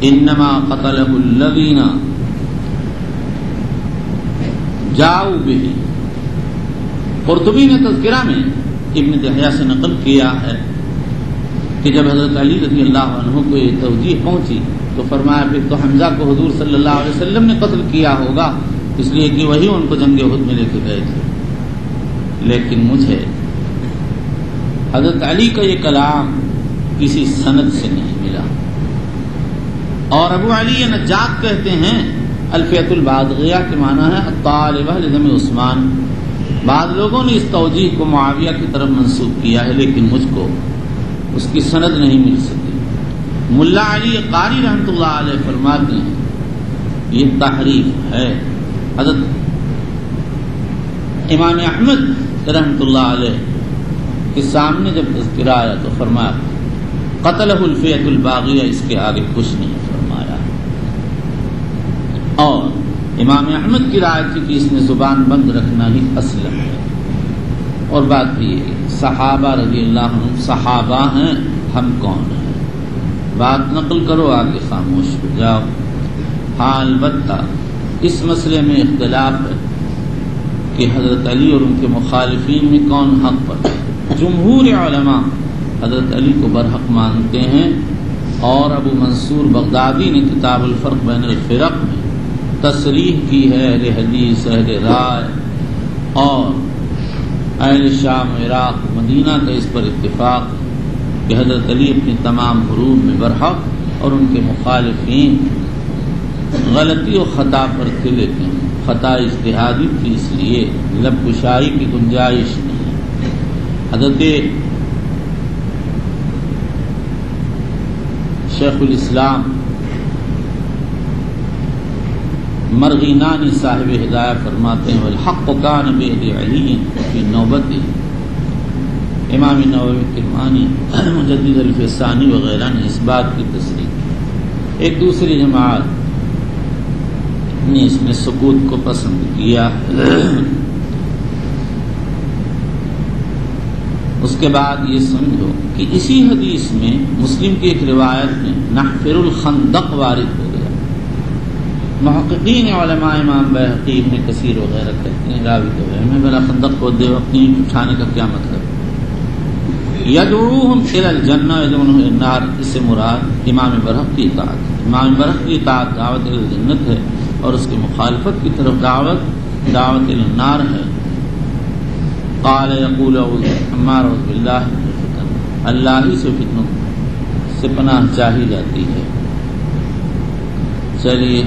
انما قتلہ الذین جاؤ به۔ قرطبی نے تذکرہ میں ابن دحیہ سے نقل کیا ہے کہ جب حضرت علی رضی اللہ عنہ کو یہ توجیہ پہنچی تو فرمایا پھر تو حمزہ کو حضور صلی اللہ علیہ وسلم نے قتل کیا ہوگا، اس لیے کہ وہی ان کو جنگ احد میں لے کے گئے تھے۔ لیکن مجھے حضرت علی کا یہ کلام کسی سند سے نہیں ملا، اور ابو علی نجات کہتے ہیں الفیۃ الباغیہ کے معنی ہے الطالبہ لدم عثمان۔ بعض لوگوں نے اس توجیہ کو معاویہ کی طرف منسوب کیا ہے لیکن مجھ کو اس کی سند نہیں مل سکی۔ ملا علی قاری رحمۃ اللہ علیہ فرماتے ہیں یہ تحریف ہے۔ حضرت امام احمد رحمۃ اللہ علیہ کے سامنے جب تذکرہ آیا تو فرمایا قتلہ الفیۃ الباغیہ، اس کے آگے کچھ نہیں فرمایا۔ اور امام احمد کی رائے تھی کہ اس میں زبان بند رکھنا ہی اصل ہے۔ اور بات بھی یہ صحابہ رضی اللہ عنہ صحابہ ہیں، ہم کون ہیں؟ بات نقل کرو آگے خاموش ہو جاؤ۔ ہاں البتہ اس مسئلے میں اختلاف ہے کہ حضرت علی اور ان کے مخالفین میں کون حق پر ہے۔ جمہور علماء حضرت علی کو برحق مانتے ہیں، اور ابو منصور بغدادی نے کتاب الفرق بین الفرق میں تصریح کی ہے اہل حدیث اہل رائے اور اہل شام عراق مدینہ کا اس پر اتفاق کہ حضرت علی اپنی تمام حروب میں برحق اور ان کے مخالفین غلطی و خطا پر تھے، لیکن خطا اجتہادی تھی، اس لیے لب کشائی کی گنجائش نہیں۔ حضرت شیخ الاسلام مرغینانی صاحب ہدایہ فرماتے ہیں والحق کان بید علی فی نوبت۔ امام نووی کرمانی مجدد الفسانی وغیرہ نے اس بات کی تصریح۔ ایک دوسری جماعت نے اس میں سکوت کو پسند کیا۔ اس کے بعد یہ سمجھو کہ اسی حدیث میں مسلم کی ایک روایت میں نحفر الخندق وارد ہو گیا۔ محققین علماء امام بیہقی ابن کثیر وغیرہ کہتے ہیں راوی تو ہے، میں بلا خندق کو دے اپنی اٹھانے کا کیا مطلب؟ یدعوہم الی الجنہ یدعونہم الی النار، اس سے مراد امام برحق کی اطاعت۔ امام برحق کی اطاعت دعوت الی الجنت ہے اور اس کی مخالفت کی طرف دعوت الی النار ہے۔ قال یقول عمار اعوذ باللہ من الفتن، اللہ ہی سے فتنوں سے پناہ چاہی جاتی ہے۔ چلیے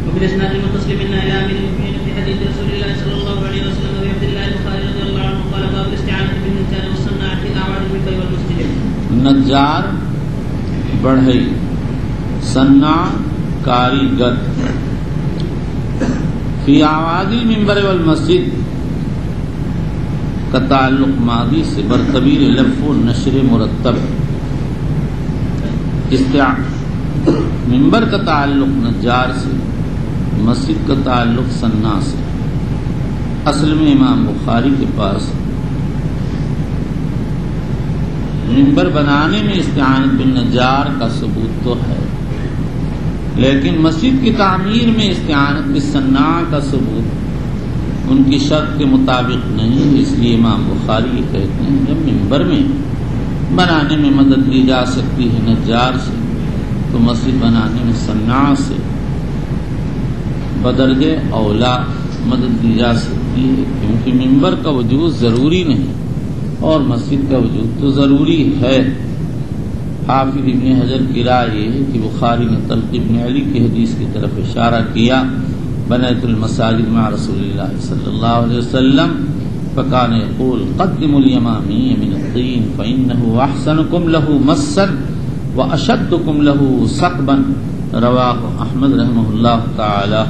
وبالاسناد المتصل منا الى امير المؤمنين في حديث رسول الله صلى الله عليه وسلم وعبد الله البخاري رضي الله عنه قال باب الاستعانة بالنجار والصناع في اعواد المنبر والمسجد۔ نجار بڑھئی، صناع کاریگر، فی اعواد المنبر والمسجد کا تعلق ماضی سے برتبیر لف و نشر مرتب۔ منبر کا تعلق نجار سے، مسجد کا تعلق صناع سے۔ اصل میں امام بخاری کے پاس منبر بنانے میں استعانت بالنجار کا ثبوت تو ہے، لیکن مسجد کی تعمیر میں استعانت بالصناع کا ثبوت ان کی شرط کے مطابق نہیں، اس لیے امام بخاری یہ کہتے ہیں جب منبر میں بنانے میں مدد لی جا سکتی ہے نجار سے تو مسجد بنانے میں صناع سے بدرجہ اولا مدد دی جا سکتی ہے، کیونکہ ممبر کا وجود ضروری نہیں اور مسجد کا وجود تو ضروری ہے۔ حافظ ابن حجر کی رائے یہ ہے کہ بخاری نے طلق ابن علی کی حدیث کی طرف اشارہ کیا، بنیت المساجد مع رسول اللہ صلی اللہ علیہ وسلم فکان یقول قدموا الیمامی من الطین فإنه احسنکم له مسا واشدکم له ثقبا، رواہ احمد رحمہ اللہ تعالی۔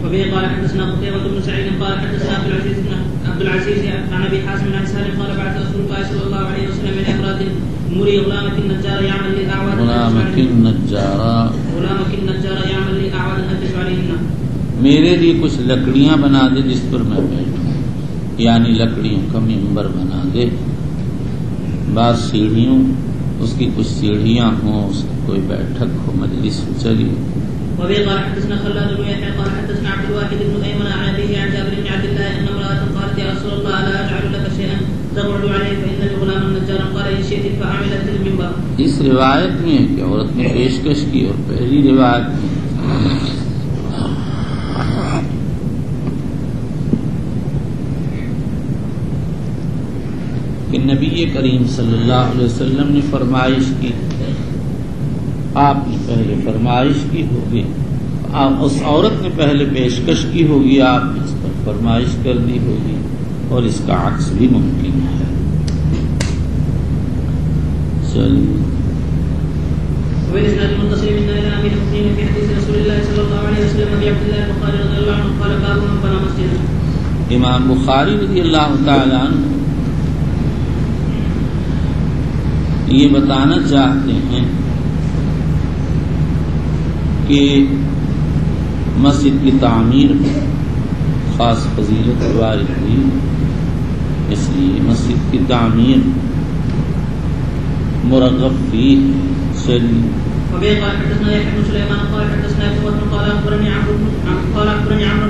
وبه قال حدثنا قتيبة بن سعيد قال حدثنا عبد العزيز عن ابي حازم عن سالم قال بعث رسول الله صلى الله عليه وسلم من افراد مري غلامك النجار يعمل للاعواد يعمل للاعواد ان تشفع عليهن، میرے لیے کچھ لکڑیاں بنا دے جس پر میں بیٹھوں، یعنی لکڑیوں کا منبر بنا دے، بعض سیڑھیوں اس کی کچھ سیڑھیاں ہوں، اس کی کوئی بیٹھک ہو، مجلس ہو چلی۔ وبه قال حدثنا خلاد بن يحيى قال حدثنا عبد الواحد بن ايمن عن ابيه عن جابر بن عبد الله ان امراه قالت يا رسول الله لا اجعل لك شيئا تقعد عليه فان الغلام النجار قال ان شئت فعملت المنبر۔ اس روایت میں کہ عورت نے پیشکش کی، اور پہلی روایت میں کہ نبی کریم صلی اللہ علیہ وسلم نے فرمائش کی، آپ نے پہلے فرمائش کی ہوگی، اس عورت نے پہلے پیشکش کی ہوگی، آپ نے اس پر فرمائش کر دی ہوگی، اور اس کا عکس بھی ممکن ہے۔ چلیے وبالاسناد المتصل من الى امير المؤمنين في حديث رسول الله صلى الله عليه وسلم ابي عبد الله البخاري رضي الله عنه قال باب من بنى مسجدا۔ امام بخاری رضی اللہ تعالی عنہ یہ بتانا چاہتے ہیں کہ مسجد کی تعمیر میں خاص فضیلت وارد ہوئی، اس لیے مسجد کی تعمیر مرغب فی شریع۔ وبه قال حدثنا يحيى بن سليمان قال حدثنا ابو بكر قال اخبرني عمرو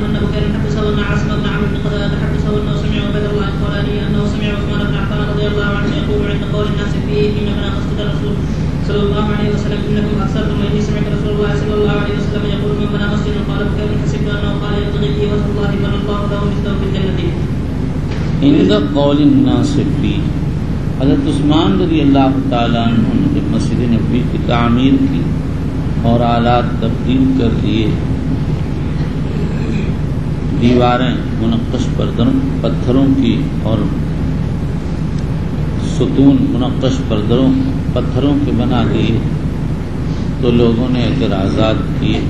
ان بكير حدثه ان عاصم بن عمرو بن قتادة حدثه انه سمع عبيد الله الخولاني انه سمع عثمان بن عفان رضي الله عنه يقول عند قول الناس فيه حين بنى مسجد الرسول صلى الله عليه وسلم انكم اكثرتم اني سمعت رسول الله صلى الله عليه وسلم يقول من بنى مسجدا قال بكير حسبت انه قال يبتغي فيه وجه الله بنى الله له مثله في الجنه۔ عند قول الناس فيه، حضرت عثمان رضی اللہ تعالیٰ عنہ نے جب مسجد نبوی کی تعمیر کی اور آلات تبدیل کر دیے، دیواریں منقش پتھروں کی اور ستون منقش پتھروں کے بنا دیے، تو لوگوں نے اعتراضات کیے۔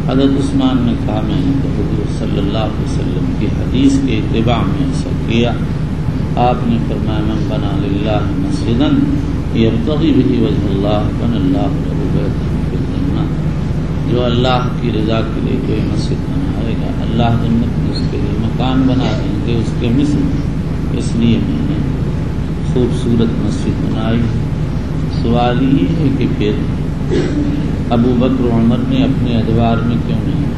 حضرت عثمان نے کہا میں نے تو حضور صلی اللہ علیہ وسلم کی حدیث کے اتباع میں ایسا کیا۔ آپ نے فرمایا من بنا للہ مسجدا یبتغی بہ وجہ اللہ بنى اللہ لہ بیتا فی الجنہ، جو اللہ کی رضا کے لیے کوئی مسجد بنائے گا، اللہ جنت میں اس کے لیے مکان بنا دیں گے اس کے مثل۔ اس لیے میں نے خوبصورت مسجد بنائی۔ سوال یہ ہے کہ پھر ابو بکر و عمر نے اپنے ادوار میں کیوں نہیں؟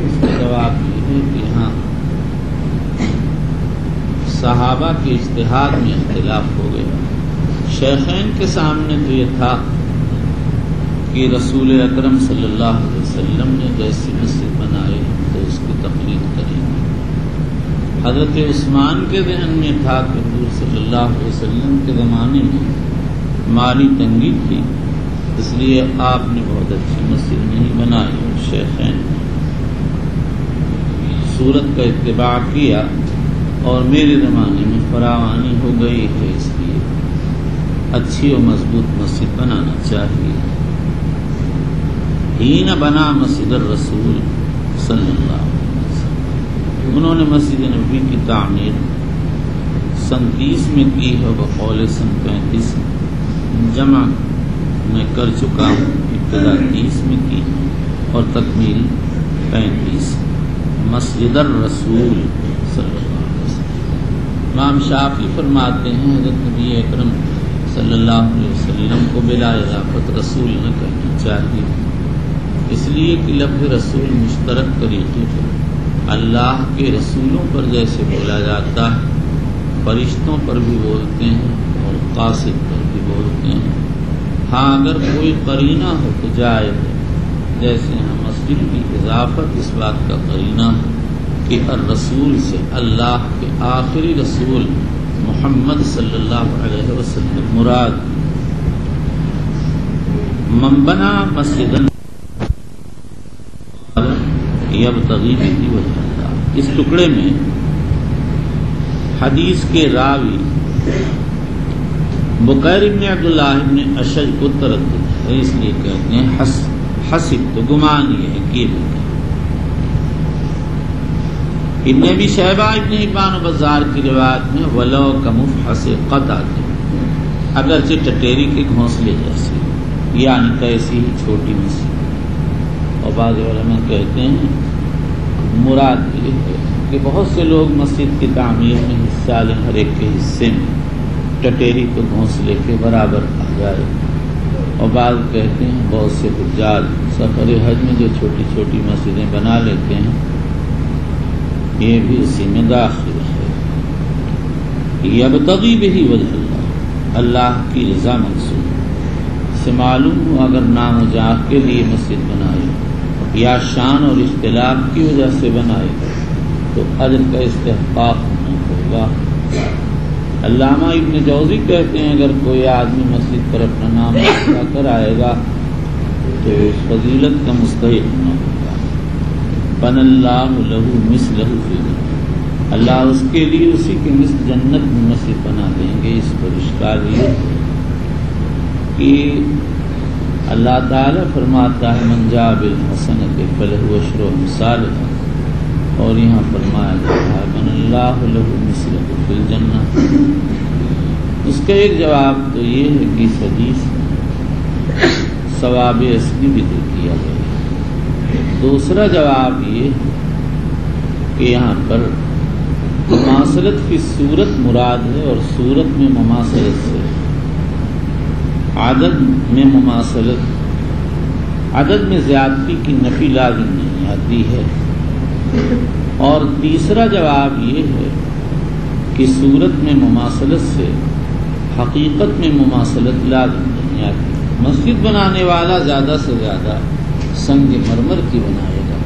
اس کا جواب یہ ہے کہ ہاں صحابہ کے اجتہاد میں اختلاف ہو گیا۔ شیخین کے سامنے تو یہ تھا کہ رسول اکرم صلی اللہ علیہ وسلم نے جیسی مسجد بنائے تو اس کی تقلید کریں گے۔ حضرت عثمان کے ذہن میں تھا کہ حضور صلی اللہ علیہ وسلم کے زمانے میں مالی تنگی تھی، اس لیے آپ نے بہت اچھی مسجد نہیں بنائی، اور شیخین نے صورت کا اتباع کیا، اور میرے زمانے میں فراوانی ہو گئی ہے، اس لیے اچھی اور مضبوط مسجد بنانا چاہیے۔ ہی نہ بنا مسجد الرسول صلی اللہ علیہ وسلم، انہوں نے مسجد نبوی کی تعمیر سن 30 میں کی ہے، بقول سن 35 جمع میں کر چکا ہوں، ابتدا 30 میں کی اور تکمیل 35۔ مسجد الرسول صلی اللہ علیہ وسلم، امام شافعی فرماتے ہیں حضرت نبی اکرم صلی اللہ علیہ وسلم کو بلا اضافت رسول نہ کہنا چاہیے، اس لیے کہ لفظ رسول مشترک طریقے پر اللہ کے رسولوں پر جیسے بولا جاتا ہے، فرشتوں پر بھی بولتے ہیں اور قاصد پر بھی بولتے ہیں۔ ہاں اگر کوئی قرینہ ہو تو جائز ہے، جیسے ہم مسجد کی اضافت اس بات کا قرینہ ہے کہ الرسول سے اللہ کے آخری رسول محمد صلی اللہ علیہ وسلم مراد. من بنا مسجدا یبتغی بہ وجہ اللہ. اس ٹکڑے میں حدیث کے راوی بکیر ابن عبداللہ ابن اشج کو تردد ہے، اس لیے کہتے ہیں حسب تو گمان یہ ہے کہ ابن ابی شیبہ ابن حبان و بزار کی روایت میں ولو کمفحص قطع، اگرچہ ٹٹیری کے گھونسلے جیسی، یعنی کیسی ہی چھوٹی مسجد. اور بعض علماء کہتے ہیں مراد یہ ہے کہ بہت سے لوگ مسجد کی تعمیر میں حصہ لیں، ہر ایک کے حصے میں ٹٹیری تو گھونسلے کے برابر آ جائے. اور بعض کہتے ہیں بہت سے حجاج سفر حج میں جو چھوٹی چھوٹی مسجدیں بنا لیتے ہیں یہ بھی اسی میں داخل ہے. یبتغی بہ وجہ اللہ، اللہ کی رضا منصوب سے معلوم ہو اگر نام و جاہ کے لیے مسجد بنائے یا شان اور اختلاف کی وجہ سے بنائے تو اجر کا استحقاق ہونا ہوگا. علامہ ابن جوزی کہتے ہیں اگر کوئی آدمی مسجد پر اپنا نام لکھا کر آئے گا تو فضیلت کا مستحق ہونا ہوگا. بن اللہ لہو مثلہ فی الجنہ، اللہ اس کے لیے اسی کے مثل جنت میں مسجد بنا دیں گے. اس پر اشکال یہ کہ اللہ تعالیٰ فرماتا ہے من جاء بالحسنۃ فلہ عشر امثالھا، اور یہاں فرمایا جاتا ہے من اللہ لہ مثلہ فی الجنہ. اس کا ایک جواب تو یہ ہے کہ اس حدیث ثواب اصلی بھی دے دیا گیا. دوسرا جواب یہ ہے کہ یہاں پر مماثلت کی صورت مراد ہے، اور صورت میں مماثلت سے عدد میں مماثلت، عدد میں زیادتی کی نفی لازم نہیں آتی ہے. اور تیسرا جواب یہ ہے کہ صورت میں مماثلت سے حقیقت میں مماثلت لازم نہیں آتی. مسجد بنانے والا زیادہ سے زیادہ سنگ مرمر کی بنائے گا،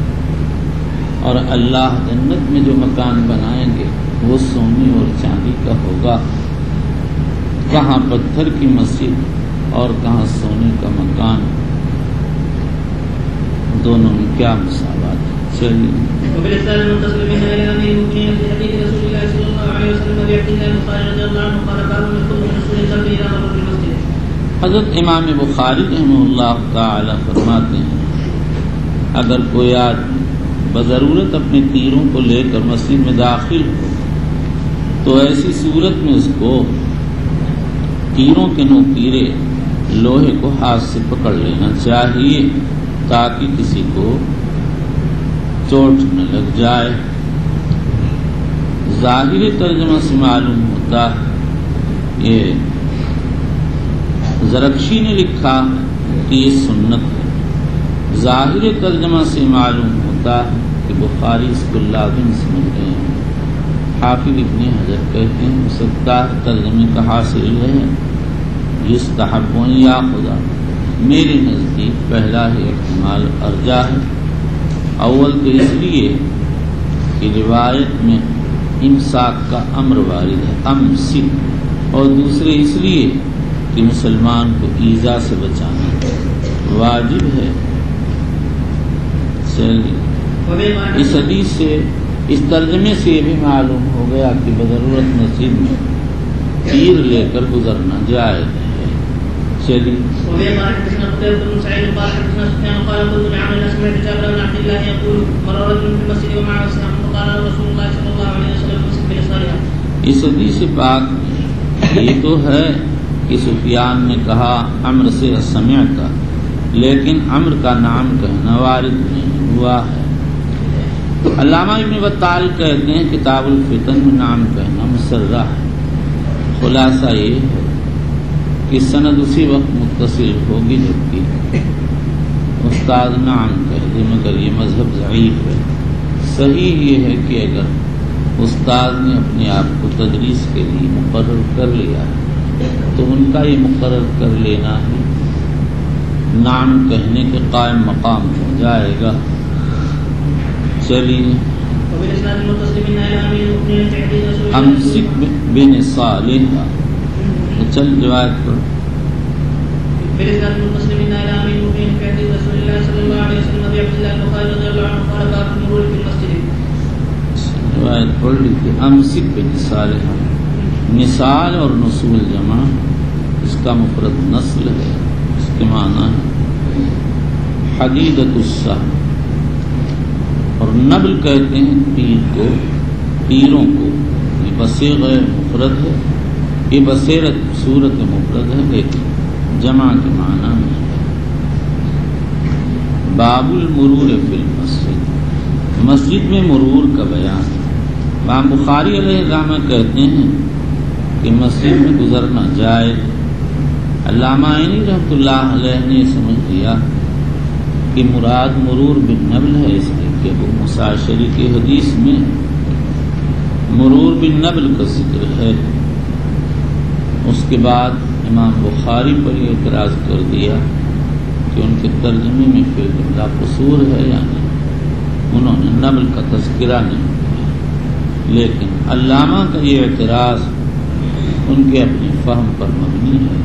اور اللہ جنت میں جو مکان بنائیں گے وہ سونے اور چاندی کا ہوگا. کہاں پتھر کی مسجد اور کہاں سونے کا مکان، دونوں میں کیا مساوات ہے. چلیے حضرت امام بخاری رحمہ اللہ تعالی فرماتے ہیں اگر کوئی آدمی بضرورت اپنے تیروں کو لے کر مسجد میں داخل ہو تو ایسی صورت میں اس کو تیروں کے نوکیرے لوہے کو ہاتھ سے پکڑ لینا چاہیے تاکہ کسی کو چوٹ نہ لگ جائے. ظاہر ترجمہ سے معلوم ہوتا ہے، یہ زرکشی نے لکھا کہ یہ سنت ہے. ظاہر ترجمہ سے معلوم ہوتا ہے کہ بخاری اس کو لازم سمجھ رہے ہیں. حافظ ابن حجر کہتے ہیں ہو سکتا ہے ترجمے کا حاصل یہ ہے یستحب یا خدا. میرے نزدیک پہلا ہی احتمال ارجح ہے. اول تو اس لیے کہ روایت میں امساک کا امر وارد ہے، امسک، اور دوسرے اس لیے کہ مسلمان کو ایذا سے بچانا واجب ہے. اس حدیث سے، اس ترجمے سے یہ بھی معلوم ہو گیا کہ بضرورت مسجد میں تیر لے کر گزرنا جائز ہے. چلیے اس حدیث پاک یہ تو ہے کہ سفیان نے کہا عمر سے سمعتا، لیکن عمر کا نام کہنا وارد نہیں ہوا ہے. علامہ ابن بطال کہتے ہیں کتاب الفتن میں نام کہنا مسرح ہے. خلاصہ یہ ہے کہ سند اسی وقت متصل ہوگی جبکہ استاد نام کہہ دے، مگر یہ مذہب ضعیف ہے. صحیح یہ ہے کہ اگر استاد نے اپنے آپ کو تدریس کے لیے مقرر کر لیا تو ان کا یہ مقرر کر لینا ہی نعم کہنے کے قائم مقام ہو جائے گا. چلیے امسک بن صالح. چل روایت پر روایت پڑھ لیجیے. امسک بن صالح. نسال اور نسول جمع، اس کا مفرد نسل ہے. اس کے معنی حدیدۃ السهم، اور نبل کہتے ہیں تیر کو، تیروں کو. یہ بصیغہ مفرد ہے، یہ بصیرت صورت مفرد ہے لیکن جمع کے معنی میں. باب المرور فی المسجد، مسجد میں مرور کا بیان. امام بخاری علیہ الرحمہ کہتے ہیں کہ مسجد میں گزرنا جائز. علامہ عینی رحمۃ اللہ علیہ نے سمجھ لیا کہ مراد مرور بالنبل ہے، اس لیے کہ ابو موسیٰ اشعری کی حدیث میں مرور بالنبل کا ذکر ہے. اس کے بعد امام بخاری پر یہ اعتراض کر دیا کہ ان کے ترجمے میں فی الجملہ قصور ہے، یعنی انہوں نے نبل کا تذکرہ نہیں کیا. لیکن علامہ کا یہ اعتراض ان کے اپنے فہم پر مبنی ہے.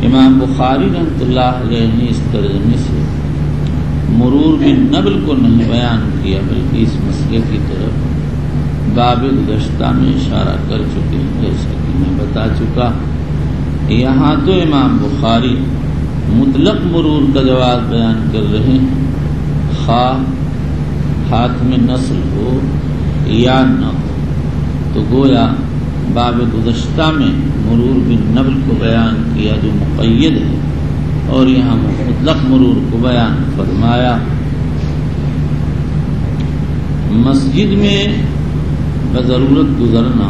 امام بخاری رحمۃ اللہ علیہ نے اس ترجمے سے مرور بالنبل کو نہیں بیان کیا، بلکہ اس مسئلے کی طرف باب گزشتہ میں اشارہ کر چکے ہیں. جیسا کہ میں بتا چکا، یہاں تو امام بخاری مطلق مرور کا جواز بیان کر رہے ہیں، خواہ ہاتھ میں نسل ہو یا نہ ہو. تو گویا باب گزشتہ میں مرور بالنبل کو بیان کیا جو مقید ہے، اور یہاں مطلق مرور کو بیان فرمایا. مسجد میں بضرورت گزرنا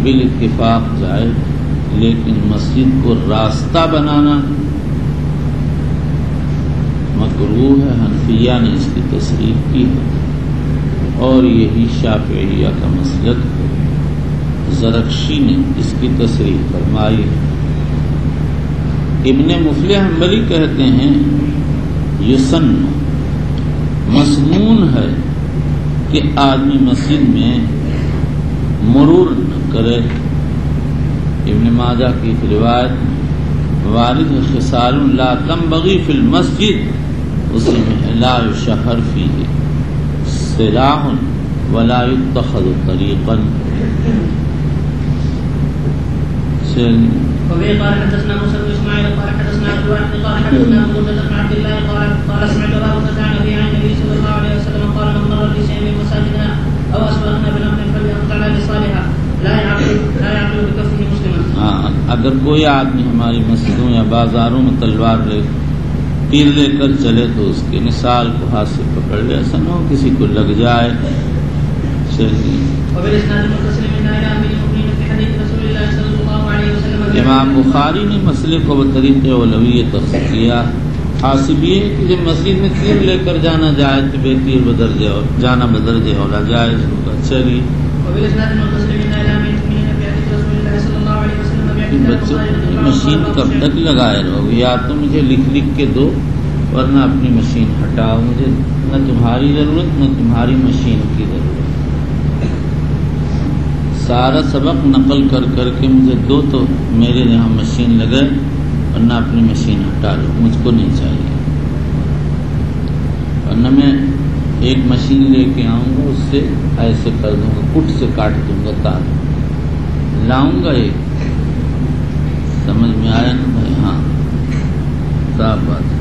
بالاتفاق جائے، لیکن مسجد کو راستہ بنانا مکروہ ہے. حنفیہ نے اس کی تصریح کی ہے اور یہی شافعیہ کا مسلک ہے. زرکشی نے اس کی تصریح فرمائی. ابن مفلح حنبلی کہتے ہیں یسن، مسنون ہے کہ آدمی مسجد میں مرور نہ کرے. ابن ماجہ کی روایت وارد خصال لا تنبغی فی المسجد، اسی میں لا یشہر فیہ سلاح ولا یتخذ طریقا. وبه قال حدثنا موسى بن اسماعيل قال حدثنا ابو واحد قال حدثنا ابو بكر بن عبد الله قال سمعت ابا هريره عن النبي صلى الله عليه وسلم قال من مر بشيء من مساجدنا او اسواقنا بنقل فليقطع على صالحا لا يعقل بكفه مسلما. اگر کوئی آدمی ہماری مسجدوں یا بازاروں میں تلوار لے تیر لے کر چلے تو اس کے نصال کو ہاتھ سے پکڑ لے، ایسا نہ ہو کسی کو لگ جائے. امام بخاری نے مسئلے کو بطریق اولویہ تخصیص کیا. حاصل یہ ہے کہ جب مسجد میں تیر لے کر جانا جائے تو بے تیر بدرجہ جانا بدرجہ اولا جائز ہوگا. چلیے بچوں مشین کب تک لگائے رہو گے؟ یا تو مجھے لکھ کے دو ورنہ اپنی مشین ہٹاؤ. مجھے نہ تمہاری ضرورت نہ تمہاری مشین کی ضرورت. سارا سبق نقل کر کے مجھے دو تو میرے یہاں مشین لگے ورنہ اپنی مشین ہٹا لو. مجھ کو نہیں چاہیے. ورنہ میں ایک مشین لے کے آؤں گا، اس سے ایسے کر دوں گا، کٹ سے کاٹ دوں گا، تار لاؤں گا. ایک سمجھ میں آیا نا بھائی؟ ہاں صاف بات ہے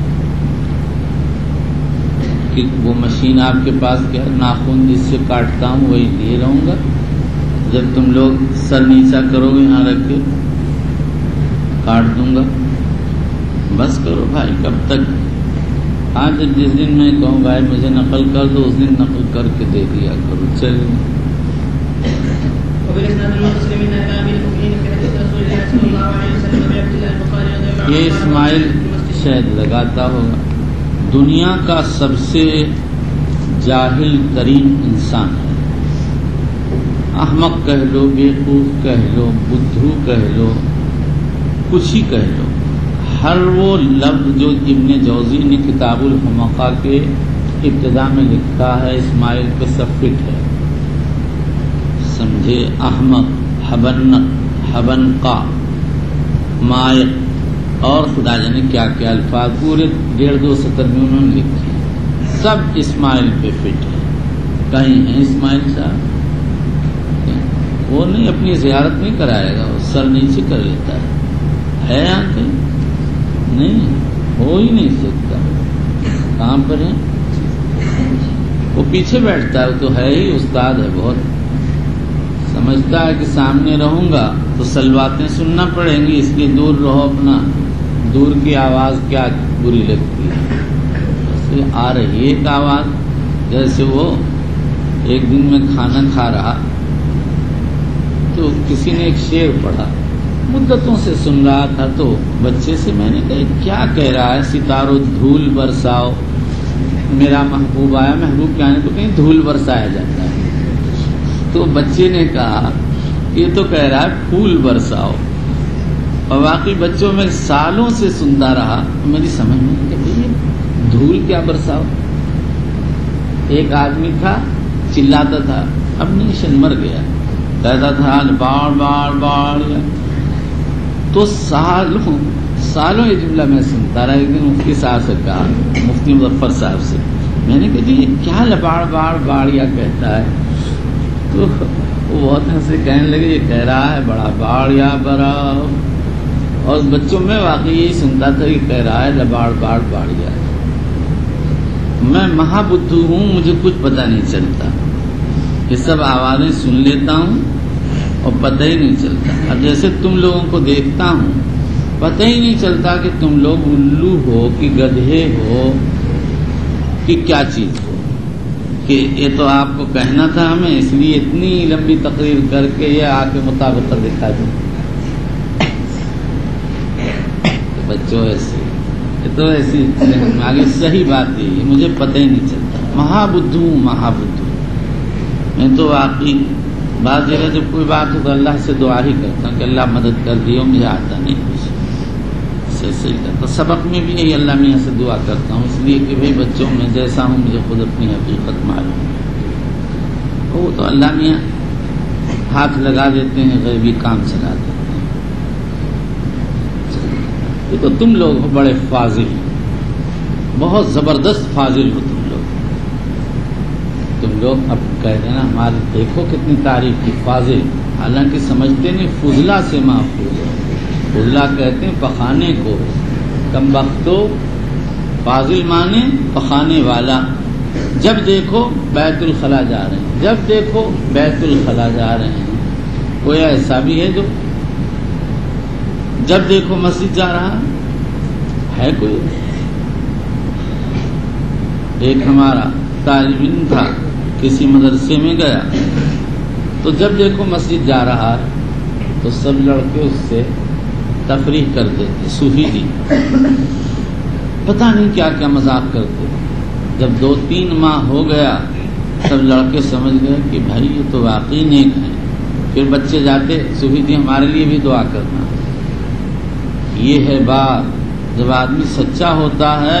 کہ وہ مشین آپ کے پاس کیا ناخن جس سے کاٹتا ہوں وہی لیے رہوں گا. جب تم لوگ سر نیچا کرو گے یہاں رکھ کے کاٹ دوں گا. بس کرو بھائی، کب تک؟ آج جس دن میں کہوں بھائی مجھے نقل کر دو اس دن نقل کر کے دے دیا کرو. چلیے یہ اسماعیل شاید لگاتا ہوگا. دنیا کا سب سے جاہل ترین انسان ہے. احمق کہہ لو، بیوقوف کہہ لو، بدھو کہہ لو، کچھ ہی کہہ لو، ہر وہ لفظ جو ابن جوزی نے کتاب الحمقہ کے ابتدا میں لکھا ہے اسماعیل پہ سب فٹ ہے. سمجھے؟ احمق، حبنقا، مائق اور خدا جانے کیا کیا الفاظ پورے 1.5-2 سطر میں انہوں نے لکھے، سب اسماعیل پہ فٹ ہے. کہیں ہیں اسماعیل صاحب؟ وہ نہیں، اپنی زیارت نہیں کرائے گا، وہ سر نیچے کر لیتا ہے یہاں کہیں؟ نہیں، ہو ہی نہیں سکتا. کہاں پر ہے؟ وہ پیچھے بیٹھتا ہے، وہ تو ہے ہی استاد ہے بہت. سمجھتا ہے کہ سامنے رہوں گا تو سلواتیں سننا پڑیں گی، اس لیے دور رہو. اپنا دور کی آواز کیا بری لگتی ہے، اس لیے آ رہی ہے ایک آواز. جیسے وہ ایک دن میں کھانا کھا رہا تو کسی نے ایک شعر پڑھا، مدتوں سے سن رہا تھا، تو بچے سے میں نے کہا کیا کہہ رہا ہے؟ ستاروں دھول برساؤ. میرا محبوب آیا، محبوب کیا ہے؟ تو کہیں دھول برسایا جاتا ہے. تو بچے نے کہا یہ تو کہہ رہا ہے پھول برساؤ. اور واقعی بچوں میں سالوں سے سنتا رہا، میری سمجھ میں کہ دھول کیا برساؤ. ایک آدمی تھا چلاتا تھا، اب نیشن مر گیا، کہتا تھا باڑ باڑ باڑ. تو سالوں یہ جملہ میں سنتا رہا. ایک دن مفتی صاحب سے کہا، مفتی مظفر صاحب سے، میں نے کہا جی کیا لباڑ باڑ باڑیا کہتا ہے؟ تو وہ بہت ہنسے، کہنے لگے یہ کہہ رہا ہے بڑا باڑیا برا. اور بچوں میں واقعی یہی سنتا تھا کہ کہہ رہا ہے لباڑ باڑ باڑیا. میں مہا بدھو ہوں، مجھے کچھ پتہ نہیں چلتا، یہ سب آوازیں سن لیتا ہوں اور پتہ ہی نہیں چلتا. اب جیسے تم لوگوں کو دیکھتا ہوں، پتہ ہی نہیں چلتا کہ تم لوگ الو ہو کہ گدھے ہو کہ کیا چیز ہو. کہ یہ تو آپ کو کہنا تھا ہمیں، اس لیے اتنی لمبی تقریر کر کے یہ آپ کے مطابق دکھا دیں. بچوں ایسے، یہ تو ایسی آگے صحیح بات ہے، مجھے پتہ ہی نہیں چلتا. مہا بدھو مہا بدھو. میں تو واقعی بعض جگہ جب کوئی بات ہو تو اللہ سے دعا ہی کرتا ہوں کہ اللہ مدد کر دیو، مجھے آتا نہیں کچھ صحیح کرتا. سبق میں بھی یہی اللہ میاں سے دعا کرتا ہوں، اس لیے کہ بھائی بچوں میں جیسا ہوں مجھے خود اپنی حقیقت معلوم ہے. وہ تو اللہ میاں ہاتھ لگا دیتے ہیں، غیبی کام چلا دیتے ہیں. یہ تو تم لوگ ہو بڑے فاضل، بہت زبردست فاضل ہو تم لوگ. اب کہہ دینا ہماری دیکھو کتنی تعریف کی، فاضل. حالانکہ سمجھتے نہیں فضلہ سے محفوظ ہے. فضلہ کہتے ہیں پخانے کو، کم بختو. فاضل مانے پخانے والا. جب دیکھو بیت الخلا جا رہے ہیں، جب دیکھو بیت الخلا جا رہے ہیں. کوئی ایسا بھی ہے جو جب دیکھو مسجد جا رہا ہے؟ کوئی؟ ایک ہمارا طالب علم تھا، کسی مدرسے میں گیا تو جب دیکھو مسجد جا رہا ہے تو سب لڑکے اس سے تفریح کرتے تھے، صوفی جی پتہ نہیں کیا کیا مذاق کرتے. جب 2-3 ماہ ہو گیا سب لڑکے سمجھ گئے کہ بھائی یہ تو واقعی نیک ہیں. پھر بچے جاتے، صوفی جی ہمارے لیے بھی دعا کرنا. یہ ہے بات، جب آدمی سچا ہوتا ہے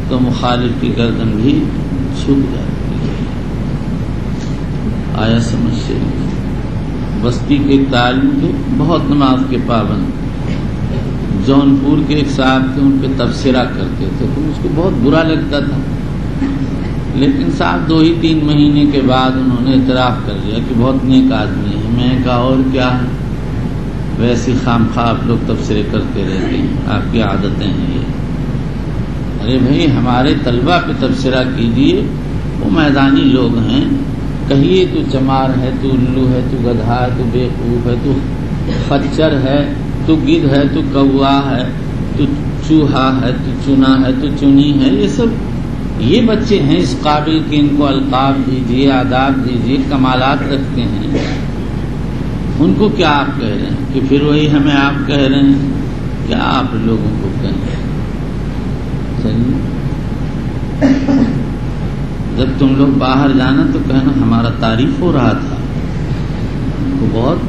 تو مخالف کی گردن بھی جھک جاتی ہے. آیا سمجھ سے؟ بستی کے تعلیم کے بہت نماز کے پابند، جونپور کے ایک صاحب تھے، ان پہ تبصرہ کرتے تھے تو اس کو بہت برا لگتا تھا. لیکن صاحب 2-3 مہینے کے بعد انہوں نے اعتراف کر لیا کہ بہت نیک آدمی ہے. میں کہا اور کیا ہے، ویسی خام خواہ آپ لوگ تبصرے کرتے رہتے ہیں، آپ کی عادتیں ہیں یہ. ارے بھائی ہمارے طلبہ پہ تبصرہ کیجیے، وہ میدانی لوگ ہیں. کہیے تو چمار ہے، تو الو ہے، تو گدھا ہے، تو بیوقوف ہے، تو خچر ہے، تو گدھ ہے، تو کوا ہے، تو چوہا ہے، تو چنا ہے، تو چنی ہے. یہ سب یہ بچے ہیں اس قابل کہ ان کو القاب دیجیے، آداب دیجیے، کمالات رکھتے ہیں. ان کو کیا آپ کہہ رہے ہیں کہ پھر وہی ہمیں آپ کہہ رہے ہیں؟ کیا آپ لوگوں کو کہیں؟ چلیے جب تم لوگ باہر جانا تو کہنا ہمارا تعریف ہو رہا تھا، وہ بہت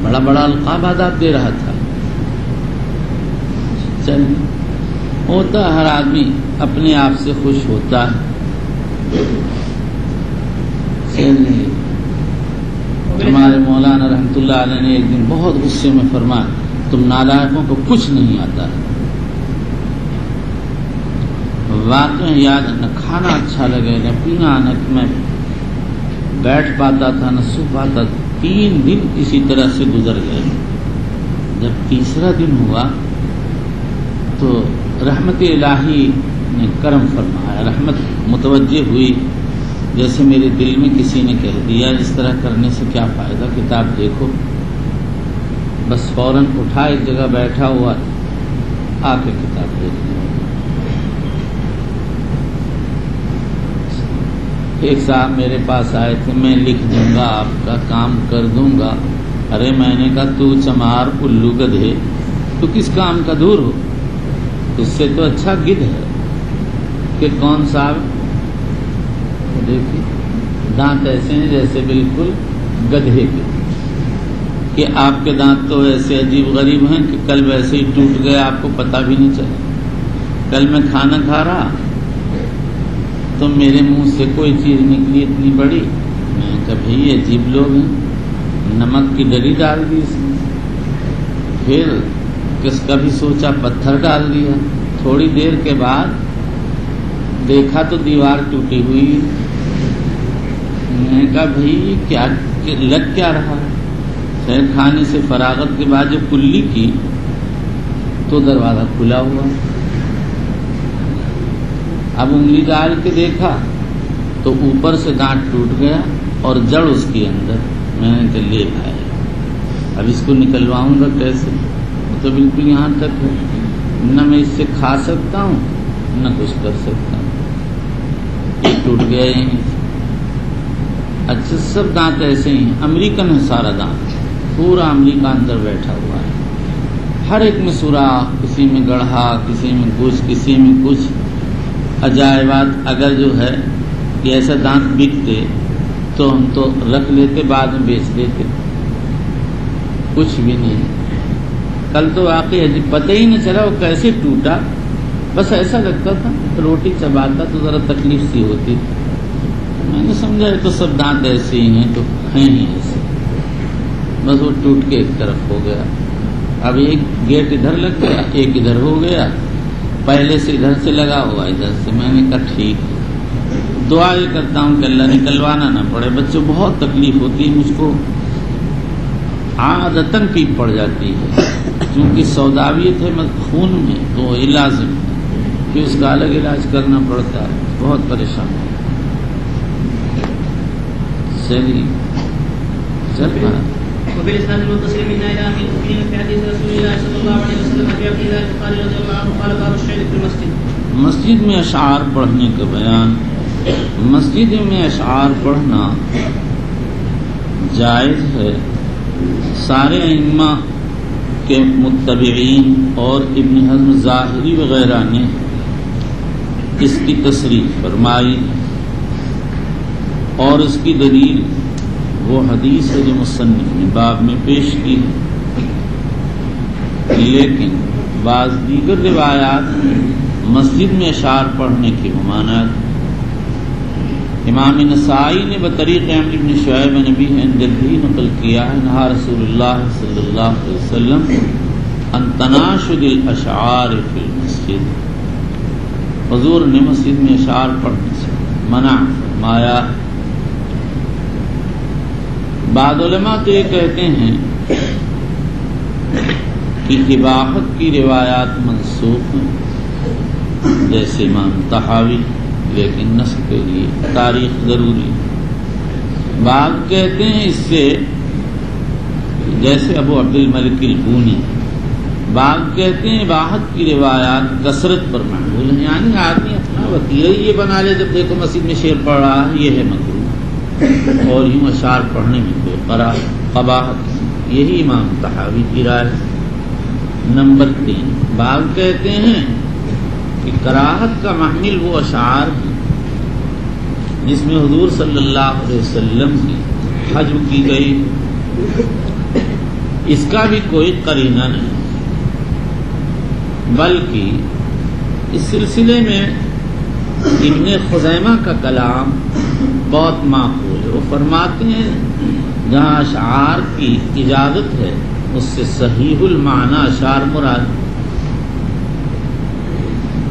بڑا بڑا القاب آداب دے رہا تھا. چل ہوتا، ہر آدمی اپنے آپ سے خوش ہوتا ہے. چلیے ہمارے مولانا رحمۃ اللہ علیہ نے ایک دن بہت غصے میں فرمایا تم نالائقوں کو کچھ نہیں آتا ہے. واقعہ یاد، نہ کھانا اچھا لگے نہ پینا، نہ میں بیٹھ پاتا تھا نہ سو پاتا. 3 دن اسی طرح سے گزر گئے. جب تیسرا دن ہوا تو رحمت الہی نے کرم فرمایا، رحمت متوجہ ہوئی، جیسے میرے دل میں کسی نے کہہ دیا اس طرح کرنے سے کیا فائدہ، کتاب دیکھو. بس فوراً اٹھا، ایک جگہ بیٹھا ہوا آ کے کتاب دیکھ لی. ایک صاحب میرے پاس آئے تھے، میں لکھ دوں گا، آپ کا کام کر دوں گا. ارے میں نے کہا تو چمار الو گدھے، تو کس کام کا دور ہو، اس سے تو اچھا گدھ ہے. کہ کون صاحب؟ دیکھیے دانت ایسے ہیں جیسے بالکل گدھے کے، کہ آپ کے دانت تو ایسے عجیب غریب ہیں کہ کل ویسے ہی ٹوٹ گئے، آپ کو پتہ بھی نہیں چلا. کل میں کھانا کھا رہا تو میرے منہ سے کوئی چیز نکلی اتنی بڑی، میں نے کہا بھائی یہ عجیب لوگ ہیں، نمک کی ڈلی ڈال دی اس میں، پھر کس کا بھی سوچا پتھر ڈال دیا. تھوڑی دیر کے بعد دیکھا تو دیوار ٹوٹی ہوئی. میں نے کہا بھائی کیا لگ کیا رہا. خیر کھانے سے فراغت کے بعد جب کلی کی تو دروازہ کھلا ہوا. اب انگلی ڈال کے دیکھا تو اوپر سے دانت ٹوٹ گیا اور جڑ اس کے اندر. میں نے کہا لے بھائی اب اس کو نکلواؤں گا کیسے، وہ تو بالکل یہاں تک ہے، نہ میں اس سے کھا سکتا ہوں نہ کچھ کر سکتا ہوں. یہ ٹوٹ گیا یہیں. اچھا سب دانت ایسے ہی ہیں، امریکن ہے سارا دانت، پورا امریکہ اندر بیٹھا ہوا ہے، ہر ایک میں سوراخ، کسی میں گڑھا، کسی میں کچھ، کسی میں کچھ. عجائبات. اگر جو ہے یہ ایسا دانت بکتے تو ہم تو رکھ لیتے، بعد میں بیچ دیتے. کچھ بھی نہیں. کل تو واقعی پتہ ہی نہیں چلا وہ کیسے ٹوٹا. بس ایسا لگتا تھا روٹی چباتا تو ذرا تکلیف سی ہوتی. میں نے سمجھا تو سب دانت ایسے ہی ہیں تو ہیں ہی ایسے. بس وہ ٹوٹ کے ایک طرف ہو گیا. اب ایک گیٹ ادھر لگ گیا، ایک ادھر ہو گیا. پہلے سے ادھر سے لگا ہوا ادھر سے. میں نے کہا ٹھیک. دعا یہ کرتا ہوں کہ اللہ نکلوانا نہ پڑے. بچوں بہت تکلیف ہوتی ہے، مجھ کو عادتاً پیپ پڑ جاتی ہے کیونکہ سوداویت ہے خون میں، تو لازم کہ اس کا الگ علاج کرنا پڑتا ہے. بہت پریشان ہے. چلیے چل پڑا. وبالإسناد المتصل من إلى أخي المؤمنين في حديث رسول الله صلى الله عليه وسلم أبي عبد الله البخاري رضي الله عنه قال باب الشعر في المسجد. مسجد میں اشعار پڑھنے کا بیان. مسجد میں اشعار پڑھنا جائز ہے. سارے ائمہ کے متبعین اور ابن حزم ظاہری وغیرہ نے اس کی تصریح فرمائی، اور اس کی دلیل وہ حدیث ہے جو مصنف نے باب میں پیش کی. لیکن بعض دیگر روایات مسجد میں اشعار پڑھنے کی ممانعت. امام نسائی نے بطریق عمرو بن شعیب نبی جدی نقل کیا ہے نہا رسول اللہ صلی اللہ علیہ وسلم ان تناشد الاشعار فی المسجد. حضور نے مسجد میں اشعار پڑھنے سے منع فرمایا. بعض علماء تو یہ کہتے ہیں کہ اباحت کی روایات منسوخ ہیں جیسے امام طحاوی، لیکن نسخ کے لیے تاریخ ضروری. بعض کہتے ہیں اس سے جیسے ابو عبد الملک البونی. بعض کہتے ہیں اباحت کی روایات کثرت پر محمول ہیں، یعنی آدمی اپنا وتیرہ یہ بنا لے، جب دیکھو مسجد میں شعر پڑھ رہا ہے یہ ہے مکروہ، اور یوں اشعار پڑھنے میں کوئی قباحت. یہی امام طحاوی کی رائے. نمبر 3 بعض کہتے ہیں کہ کراہت کا محمل وہ اشعار ہیں جس میں حضور صلی اللہ علیہ وسلم کی حجب کی گئی، اس کا بھی کوئی قرینہ نہیں. بلکہ اس سلسلے میں ابن خزیمہ کا کلام بہت معقول ہے. وہ فرماتے ہیں جہاں اشعار کی اجازت ہے اس سے صحیح المعنی اشعار مراد.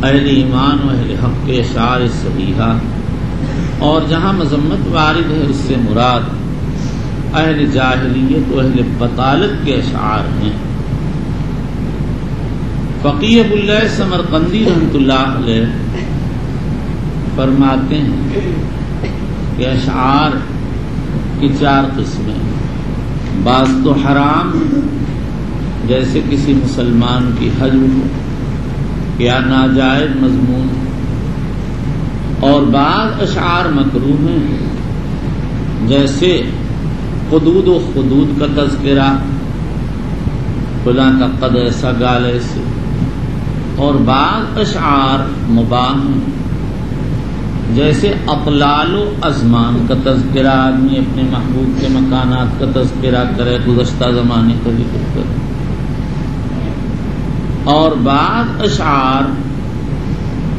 اہل ایمان و اہل حق کے اشعار صحیحہ، اور جہاں مذمت وارد ہے اس سے مراد اہل جاہلیت و اہل بطالت کے اشعار ہیں. فقی ابو اللہ سمرقندی رحمۃ اللہ علیہ فرماتے ہیں کہ اشعار کی 4 قسمیں. بعض تو حرام جیسے کسی مسلمان کی حجب ہو یا ناجائز مضمون، اور بعض اشعار مکروہ ہیں جیسے حدود و خدود کا تذکرہ، فلاں کا قد ایسا گال ایسے. اور بعض اشعار مباح ہیں جیسے اطلال و ازمان کا تذکرہ، آدمی اپنے محبوب کے مکانات کا تذکرہ کرے، گزشتہ زمانے کا ذکر کرے. اور بعض اشعار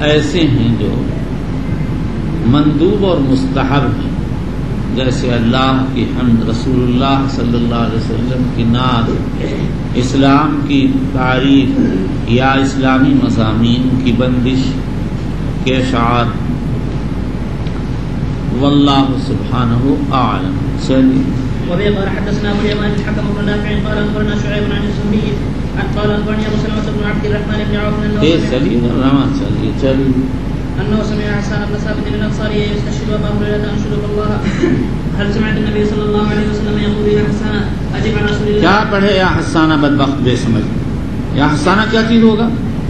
ایسے ہیں جو مندوب اور مستحب ہیں جیسے اللہ کی حمد، رسول اللہ صلی اللہ علیہ وسلم کی نعت، اسلام کی تعریف یا اسلامی مضامین کی بندش کے اشعار. واللہ سبحانہ اعلم. چلیے. وبه قال حدثنا ابو اليمان الحكم بن نافع قال اخبرنا شعيب عن الزهري قال اخبرني ابو سلمة بن عبد الرحمن بن عوف انه سمع حسان بن ثابت بن الانصاري يستشهد ابا هريرة انشدك الله هل سمعت النبي صلى الله عليه وسلم يقول يا حسان اجب عن رسول الله. کیا پڑھے یا حسانہ بدبخت بے سمجھ. یا حسانہ کیا چیز ہوگا؟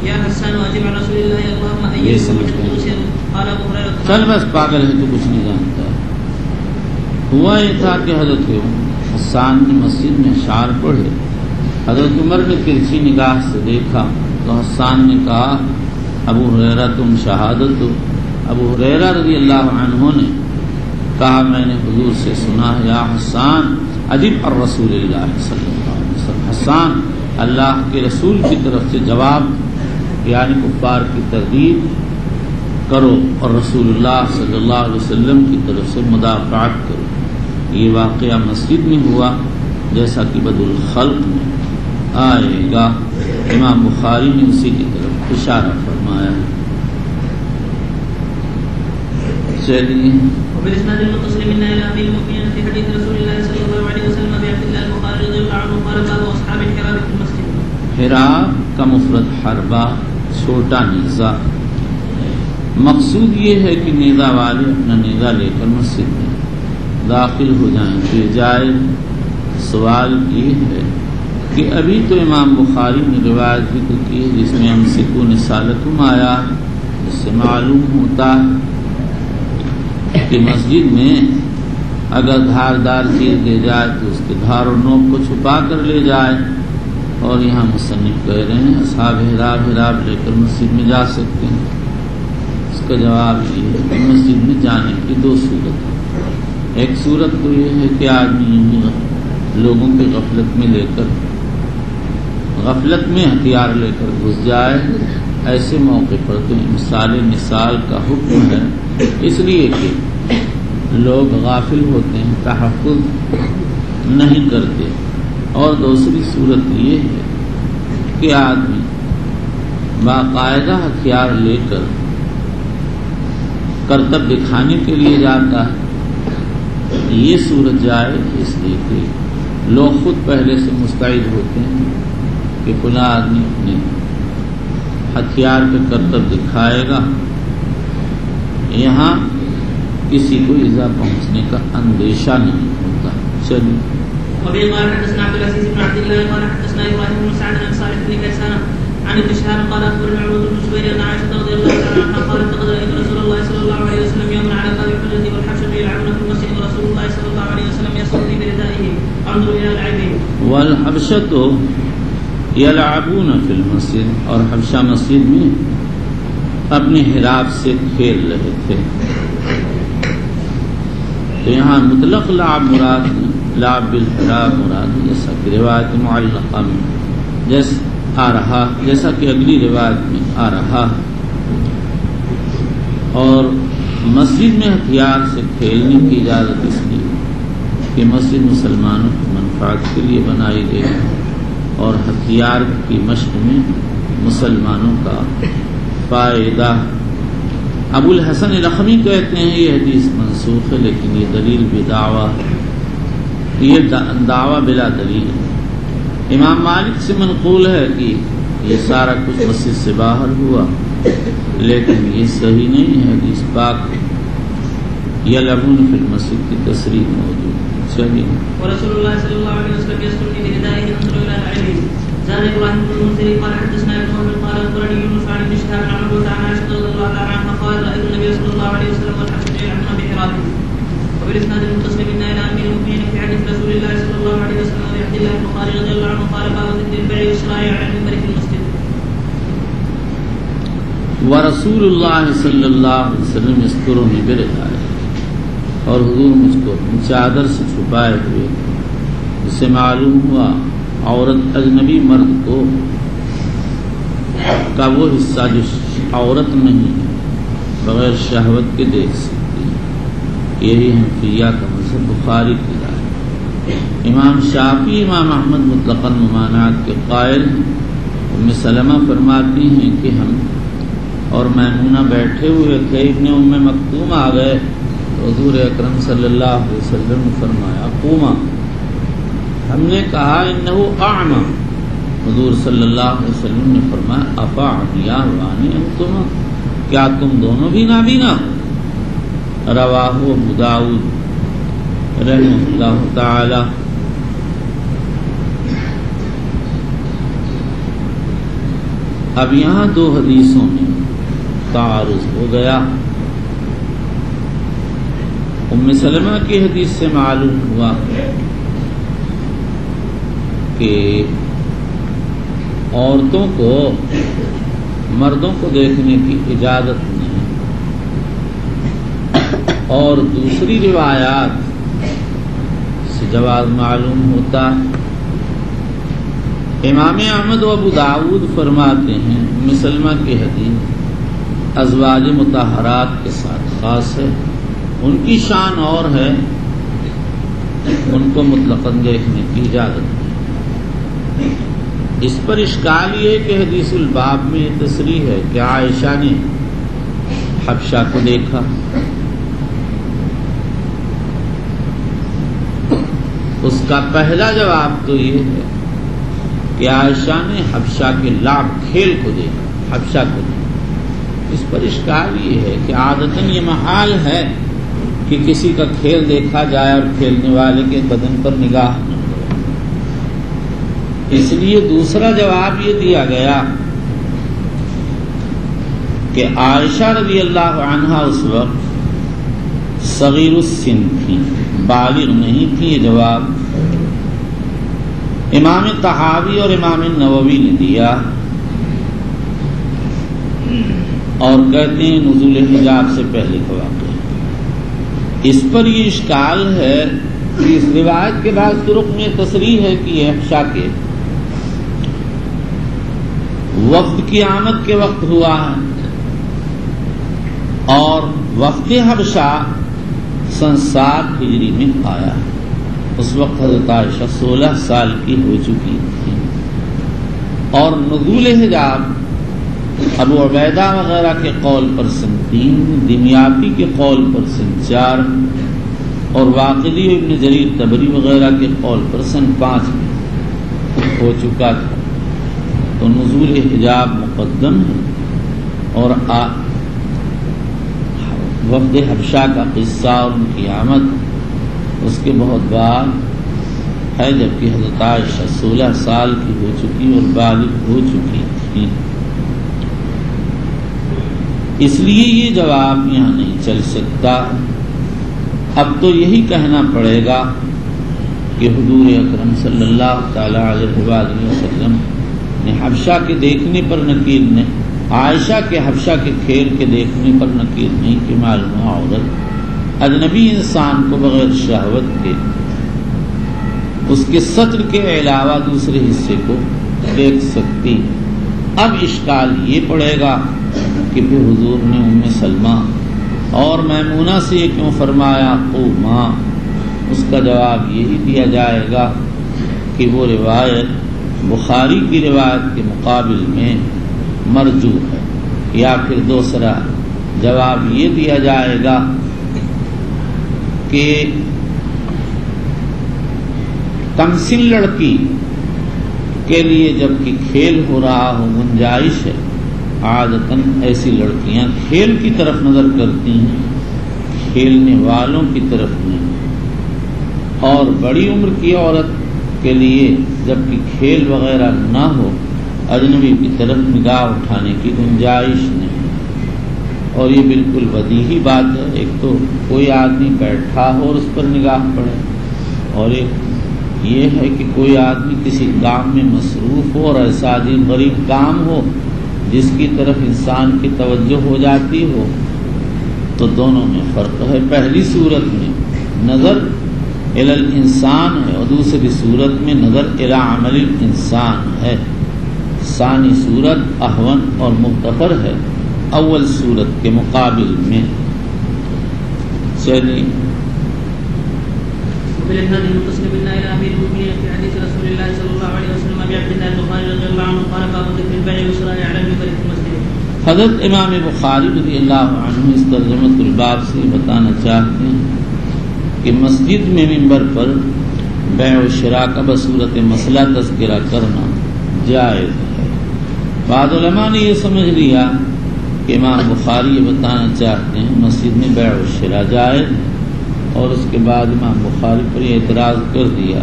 یا حسان اجب عن رسول الله اللهم یہ سمجھتے ہیں. قال ابو هريرة چل بس پاگل ہے تو کچھ نہیں جانتا. ہوا یہ تھا کہ حضرت حسان نے مسجد میں اشعار پڑھے. حضرت عمر نے ترچھی نگاہ سے دیکھا تو حسان نے کہا ابو ہریرہ تم شہادت دو. ابو ہریرہ رضی اللہ عنہ نے کہا میں نے حضور سے سنا ہے یا حسان اجب عن رسول اللہ صلی اللہ علیہ وسلم. حسان اللہ کے رسول کی طرف سے جواب یعنی کفار کی تردید کرو اور رسول اللہ صلی اللہ علیہ وسلم کی طرف سے مدافعت کرو. یہ واقعہ مسجد میں ہوا جیسا کہ بدء الخلق میں آئے گا. امام بخاری نے اسی کی طرف اشارہ فرمایا. چلیے. وبالاسناد المتصل منا الى ابي المؤمنين في حديث رسول الله صلى الله عليه وسلم بعبد الله البخاري رضي الله عنه قال باب اصحاب الحراب في المسجد. حراب کا مفرد حربہ، چھوٹا نیزہ. مقصود یہ ہے کہ نیزہ والے اپنا نیزہ لے کر مسجد میں داخل ہو جائیں. پھر جائے سوال یہ ہے کہ ابھی تو امام بخاری نے روایت ذکر کی ہے جس میں امسکوا نساءکم آیا، جس سے معلوم ہوتا ہے کہ مسجد میں اگر دھاردار چیز لے جائے تو اس کے دھار و نوک کو چھپا کر لے جائے. اور یہاں مصنف کہہ رہے ہیں اصحاب حراب لے کر مسجد میں جا سکتے ہیں. اس کا جواب یہ ہے کہ مسجد میں جانے کی 2 صورت ہیں. ایک صورت تو یہ ہے کہ آدمی لوگوں کے غفلت میں ہتھیار لے کر گھس جائے. ایسے موقع پر تو امسال نسال کا حکم ہے، اس لیے کہ لوگ غافل ہوتے ہیں، تحفظ نہیں کرتے. اور دوسری صورت یہ ہے کہ آدمی باقاعدہ ہتھیار لے کر کرتب دکھانے کے لیے جاتا ہے. یہ صورت جائے اس لیے کہ لوگ خود پہلے سے مستعد ہوتے ہیں کہ فلاں آدمی اپنے ہتھیار پہ کرتب دکھائے گا. یہاں کسی کو ایذا پہنچنے کا اندیشہ نہیں ہوتا. چلیے. وبه قال حدثنا عبد العزيز بن عبد الله قال حدثنا ابراهيم بن سعد عن صالح بن كيسان عن ابن شهاب قال اخبرنا عروة بن الزبير ان عائشة رضي الله تعالى عنها قالت لقد رايت رسول الله صلى الله عليه وسلم يوما على باب الحجرة والحبشة يلعبون في المسجد ورسول الله صلى الله عليه وسلم يصلي بردائه انظر الى لعبهم. والحبشة يلعبون في المسجد، اور حبشہ مسجد میں اپنے حراب سے کھیل رہے تھے. تو یہاں مطلق لعب مراد لعب بالحراب مراد، جیسا کہ روایت معلقہ میں آ رہا، جیسا کہ اگلی روایت میں آ رہا، اور مسجد میں ہتھیار سے کھیلنے کی اجازت اس لیے کہ مسجد مسلمانوں کی منفعت کے لیے بنائی گئی اور ہتھیار کی مشق میں مسلمانوں کا فائدہ۔ ابو الحسن لخمی کہتے ہیں یہ حدیث منسوخ ہے، لیکن یہ دلیل یہ دعویٰ بلا دلیل ہے۔ امام مالک سے منقول ہے کہ یہ سارا کچھ مسجد سے باہر ہوا، لیکن یہ صحیح نہیں ہے۔ حدیث پاک یلعبون فی المسجد کی تصریح موجود ہے۔ چلیے ورسول الله صلى الله عليه وسلم يستني بردائه ينظر الى العلم. زاد ابراهيم بن المنذر قال حدثنا ابن عمر قال اخبرني يونس عن ابن شهاب عن عروه عن عائشه رضي الله تعالى عنها قال رايت النبي صلى الله عليه وسلم والحسن يلعبون بحراث. وبالاسناد المتصل منا الى امير المؤمنين في حديث رسول الله صلى الله عليه وسلم عبد الله بن خالد رضي الله عنه قال باب ذكر البيع والشراء على المنبر في المسجد. ورسول اللہ صلی اللہ علیہ وسلم یسترنی بردائه، اور حضور مجھ کو چادر سے چھپائے ہوئے، جس سے معلوم ہوا عورت اجنبی مرد کو کا وہ حصہ جو عورت نہیں بغیر شہوت کے دیکھ سکتی ہے۔ یہی حنفیہ کا مذہب، بخاری کی رائے۔ امام شافعی امام احمد مطلقاً ممانعت کے قائل ہیں۔ ام سلمہ فرماتی ہیں کہ ہم اور میمونہ بیٹھے ہوئے تھے، ابن ام مکتوم آ گئے، حضور اکرم صلی اللہ علیہ وسلم نے فرمایا قوما، ہم نے کہا انہو اعمی، حضور صلی اللہ علیہ وسلم نے فرمایا افاعمیان انتما، کیا تم دونوں بھی نابینا ہو؟ رواہ ابو داؤد رحمہ اللہ تعالی۔ اب یہاں دو حدیثوں میں تعارض ہو گیا۔ ام سلمہ کی حدیث سے معلوم ہوا کہ عورتوں کو مردوں کو دیکھنے کی اجازت نہیں، اور دوسری روایات سے جواز معلوم ہوتا ہے۔ امام احمد و ابو داؤد فرماتے ہیں ام سلمہ کی حدیث ازواج مطہرات کے ساتھ خاص ہے، ان کی شان اور ہے، ان کو مطلقاً دیکھنے کی اجازت نہیں۔ اس پر اشکال یہ کہ حدیث الباب میں یہ تصریح ہے کہ عائشہ نے حبشہ کو دیکھا، اس کا پہلا جواب تو یہ ہے کہ عائشہ نے حبشہ کے لعب کھیل کو دیکھا، حبشہ کو دیکھا۔ اس پر اشکال یہ ہے کہ عادتاً یہ محال ہے کہ کسی کا کھیل دیکھا جائے اور کھیلنے والے کے بدن پر نگاہ نہ ہو، اس لیے دوسرا جواب یہ دیا گیا کہ عائشہ رضی اللہ عنہا اس وقت صغیر السن تھی، بالغ نہیں تھی۔ یہ جواب امام طحاوی اور امام نووی نے دیا، اور کہتے ہیں نزول حجاب سے پہلے کا واقعہ۔ اس پر یہ اشکال ہے کہ اس روایت کے بعد طرق میں تصریح ہے کہ یہ حبشہ کے وفد کی آمد کے وقت ہوا ہے، اور وفد حبشہ سن 7 ہجری میں آیا ہے۔ اس وقت حضرت عائشہ 16 سال کی ہو چکی تھی، اور نزول حجاب ابو عبیدہ وغیرہ کے قول پر سن 3، دمیاطی کے قول پر سن 4، اور واقدی ابن جریر طبری وغیرہ کے قول پر سن 5 میں ہو چکا تھا۔ تو نزول حجاب مقدم ہے، اور وفد حبشہ کا قصہ اور ان کی آمد اس کے بہت بعد ہے، جبکہ حضرت عائشہ 16 سال کی ہو چکی اور بالغ ہو چکی تھی۔ اس لیے یہ جواب یہاں نہیں چل سکتا۔ اب تو یہی کہنا پڑے گا کہ حضور اکرم صلی اللہ تعالی علیہ وسلم نے حبشہ کے دیکھنے پر نکیر نے عائشہ کے حبشہ کے کھیل کے دیکھنے پر نکیر نہیں کہ معلوم عورت اجنبی انسان کو بغیر شہوت کے اس کے سطر کے علاوہ دوسرے حصے کو دیکھ سکتی۔ اب اشکال یہ پڑے گا کہ پھر حضور نے ام سلمہ اور میمونہ سے یہ کیوں فرمایا قوما؟ اس کا جواب یہی دیا جائے گا کہ وہ روایت بخاری کی روایت کے مقابل میں مرجوح ہے، یا پھر دوسرا جواب یہ دیا جائے گا کہ کمسن لڑکی کے لیے جب کہ کھیل ہو رہا ہو گنجائش ہے، عادتاً ایسی لڑکیاں کھیل کی طرف نظر کرتی ہیں، کھیلنے والوں کی طرف نہیں۔ اور بڑی عمر کی عورت کے لیے جب کہ کھیل وغیرہ نہ ہو، اجنبی کی طرف نگاہ اٹھانے کی گنجائش نہیں۔ اور یہ بالکل بدیہی بات ہے، ایک تو کوئی آدمی بیٹھا ہو اور اس پر نگاہ پڑے، اور ایک یہ ہے کہ کوئی آدمی کسی کام میں مصروف ہو اور ایسا عجیب غریب کام ہو جس کی طرف انسان کی توجہ ہو جاتی ہو، تو دونوں میں فرق ہے۔ پہلی صورت میں نظر الی الانسان ہے اور دوسری صورت میں نظر الی عمل الانسان ہے۔ ثانی صورت احون اور مغتفر ہے اول صورت کے مقابل میں۔ چلیے بالإسناد المتصل بالله إلى أمير المؤمنين في حديث رسول الله صلى الله عليه وسلم أبي عبد الله البخاري رضي الله عنه قال باب ذكر البيع والشراء على المنبر في المسجد۔ حضرت امام بخاری رضی اللہ عنہ اس ترجمۃ الباب سے بتانا چاہتے ہیں کہ مسجد میں منبر پر بیع و شراء کا بصورت مسئلہ تذکرہ کرنا جائز ہے۔ بعض علماء نے یہ سمجھ لیا کہ امام بخاری یہ بتانا چاہتے ہیں مسجد میں بیع و شراء جائز ہے، اور اس کے بعد امام بخاری پر یہ اعتراض کر دیا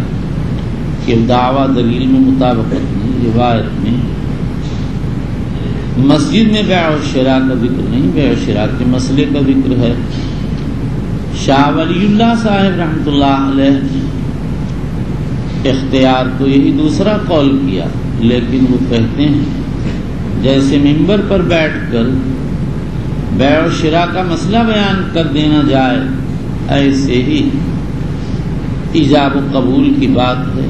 کہ دعویٰ دلیل میں مطابقت نہیں، روایت میں مسجد میں بیع و شراء کا ذکر نہیں، بیع و شراء کے مسئلے کا ذکر ہے۔ شاہ ولی اللہ صاحب رحمۃ اللہ علیہ نے اختیار تو یہی دوسرا قول کیا، لیکن وہ کہتے ہیں جیسے منبر پر بیٹھ کر بیع و شراء کا مسئلہ بیان کر دینا جائے، ایسے ہی ایجاب و قبول کی بات ہے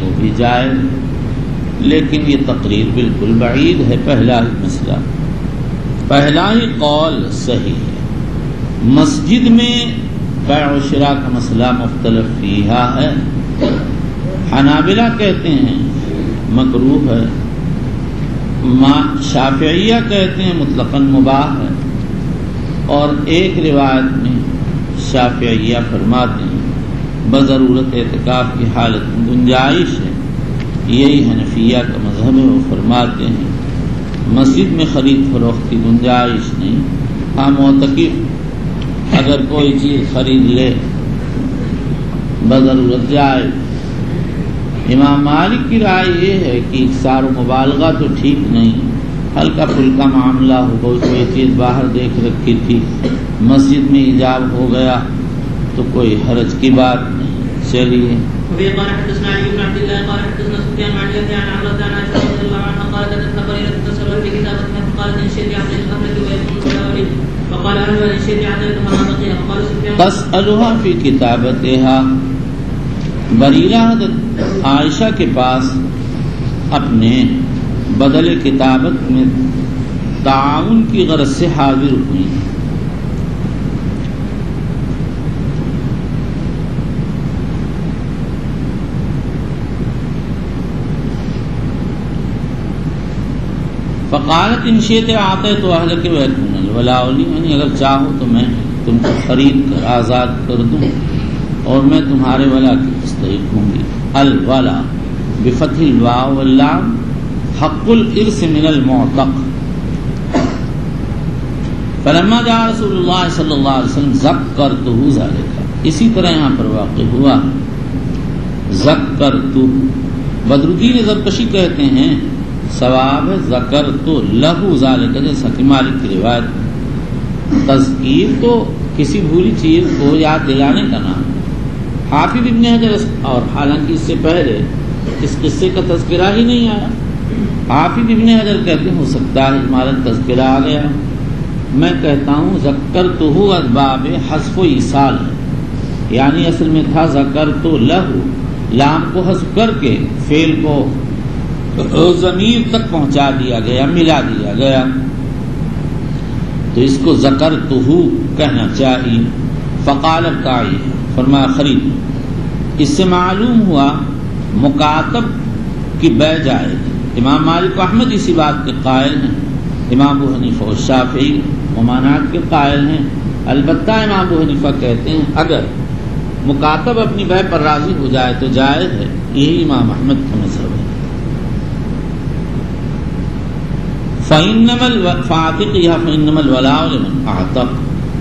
وہ بھی جائز، لیکن یہ تقریر بالکل بعید ہے۔ پہلا ہی مسئلہ، پہلا ہی قول صحیح ہے۔ مسجد میں بیع و شراء کا مسئلہ مختلف فیہا ہے۔ حنابلہ کہتے ہیں مکروہ ہے، شافعیہ کہتے ہیں مطلقاً مباح ہے، اور ایک روایت میں شافعیہ فرماتے ہیں بضرورت اعتکاف کی حالت میں گنجائش ہے۔ یہی حنفیہ کا مذہب ہے، وہ فرماتے ہیں مسجد میں خرید فروخت کی گنجائش نہیں، ہاں معتکف اگر کوئی چیز خرید لے بضرورت جائے۔ امام مالک کی رائے یہ ہے کہ اکثار و مبالغہ تو ٹھیک نہیں، ہلکا پھلکا معاملہ ہو، کوئی چیز باہر دیکھ رکھی تھی مسجد میں ایجاب ہو گیا تو کوئی حرج کی بات نہیں۔ چلیے قال حدثنا علي بن عبد الله قال حدثنا سفيان عن يحيى عن عمرو عن عائشة رضي الله عنها قالت أتتنا بريرة تسأل في كتابتها فقالت إن شئت أعطيتها ابنتي ويكون كذلك فقال أنا إن شئت أعطيتها ما بقي فقال سفيان تسألها في كتابتها۔ بریرہ حضرت عائشہ کے پاس اپنے بدل کتابت میں تعاون کی غرض سے حاضر ہوئی۔ فقالت ان شئت اعطیت اہلک ویکون الولاء لی، یعنی اگر چاہو تو میں تم کو خرید کر آزاد کر دوں اور میں تمہارے ولا کی مستحق ہوں گی۔ الولا بفتح الواو واللام حق الارث من المعتق۔ فلما جاء رسول اللہ صلی اللہ علیہ وسلم ذکرتہ ذلک، اسی طرح یہاں پر واقع ہوا ذکرتہ۔ بدرالدین زرکشی کہتے ہیں ثواب ہے ذکرت لہو ذالک، جیسا کہ مالک کی روایت۔ تذکیر تو کسی بھولی چیز کو یاد دلانے کا نام ہے۔ حافظ ابن حجر، اور حالانکہ اس سے پہلے اس قصے کا تذکرہ ہی نہیں آیا، حافظ ابن حجر کہتے ہیں ہو سکتا ہے عمارت تذکرہ آ گیا۔ میں کہتا ہوں ذکرتہ اسباب حذف و ایصال ہے، یعنی اصل میں تھا ذکرت لہو، لام کو حذف کر کے فعل کو ضمیر تک پہنچا دیا گیا، ملا دیا گیا، تو اس کو ذکرتہ کہنا چاہیے۔ فقال الداعی، فرمایا خرید۔ اس سے معلوم ہوا مکاتب کی بے جائے گی۔ امام مالک و احمد اسی بات کے قائل ہیں، امام ابو حنیفہ و شافعی ممانعت کے قائل ہیں۔ البتہ امام ابو حنیفہ کہتے ہیں اگر مکاتب اپنی بے پر راضی ہو جائے تو جائز ہے، یہی امام احمد کا مذہب ہے۔ فَإِنَّمَا الْفَاتِقِ یا فَإِنَّمَا الْوَلَاءُ لِمَنْ أَعْتَقَ،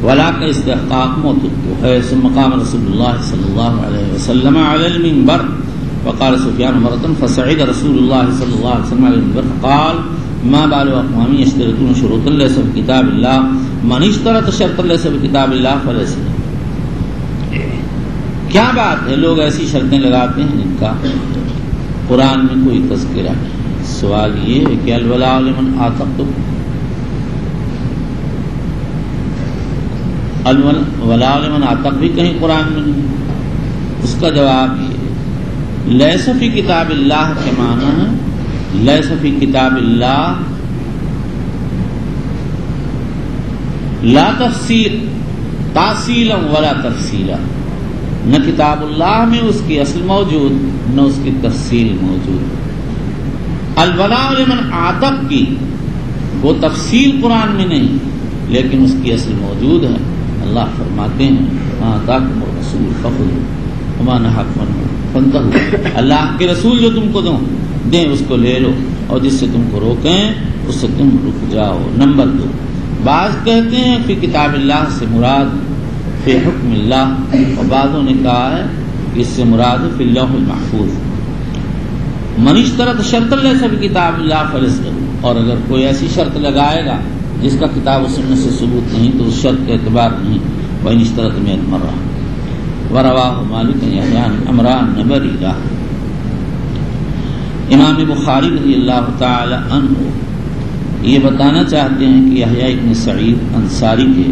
ولا کا استحقاق موجود ہے۔ ثم قام رسول اللہ صلی اللہ علیہ وسلم علی المنبر وقال سفیان مرة فصعد رسول اللہ صلی اللہ علیہ وسلم علی المنبر فقال ما بال اقوام یشترطون شروطا لیس بکتاب اللہ من اشترط شرطا لیس بکتاب اللہ فلیس۔ کیا بات ہے لوگ ایسی شرطیں لگاتے ہیں جن کا قرآن میں کوئی تذکرہ نہیں۔ سوال یہ ہے کہ الولاء لمن اعتق، الولاء لمن اعتق بھی کہیں قرآن میں نہیں۔ اس کا جواب یہ لیس فی کتاب اللہ کے معنی ہے لیس فی کتاب اللہ لا تفسیر تاصیلا ولا تفصیلا، نہ کتاب اللہ میں اس کی اصل موجود نہ اس کی تفصیل موجود۔ الولاء لمن اعتق کی وہ تفصیل قرآن میں نہیں لیکن اس کی اصل موجود ہے۔ اللہ فرماتے ہیں ما آتاکم الرسول فخذوہ وما نہاکم عنہ فانتہوا، اللہ کے رسول جو تم کو دیں اس کو لے لو اور جس سے تم کو روکیں اس سے تم رک جاؤ۔ نمبر 2، بعض کہتے ہیں فی کتاب اللہ سے مراد فی حکم اللہ، اور بعضوں نے کہا ہے کہ اس سے مراد فی اللوح المحفوظ۔ من اشترط شرط لیس فی کتاب اللہ فلیس، اور اگر کوئی ایسی شرط لگائے گا جس کا کتاب و سنت سے ثبوت نہیں تو اس شرط کا اعتبار نہیں۔ وإن اشترط مئة مرة ورواہ مالک یحییٰ عمران بریرہ۔ امام بخاری رضی اللہ تعالی عنہ یہ بتانا چاہتے ہیں کہ یحییٰ ابن سعید انصاری کے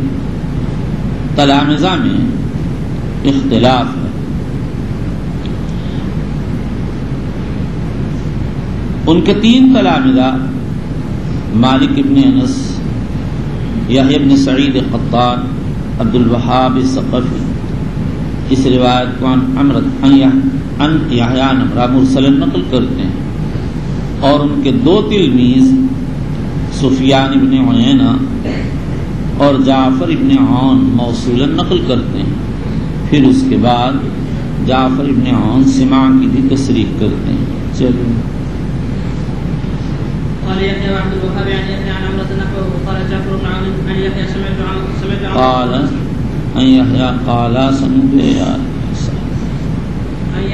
تلامذہ میں اختلاف ہے۔ ان کے 3 تلامذہ مالک ابن انس، یحییٰ ابن سعید قطان، عبد الوہاب ثقفی اس روایت کو ان یحییٰ عمرہ مرسلا نقل کرتے ہیں، اور ان کے 2 تلمیذ سفیان ابن عیینہ اور جعفر ابن عون موصولا نقل کرتے ہیں۔ پھر اس کے بعد جعفر ابن عون سماع کی بھی تصریح کرتے ہیں۔ چلو قال يحيى وعبد الوهاب عن يحيى عن عمرة نحوه قال جعفر بن عون عن يحيى سمعت قال ان يحيى قال سمعت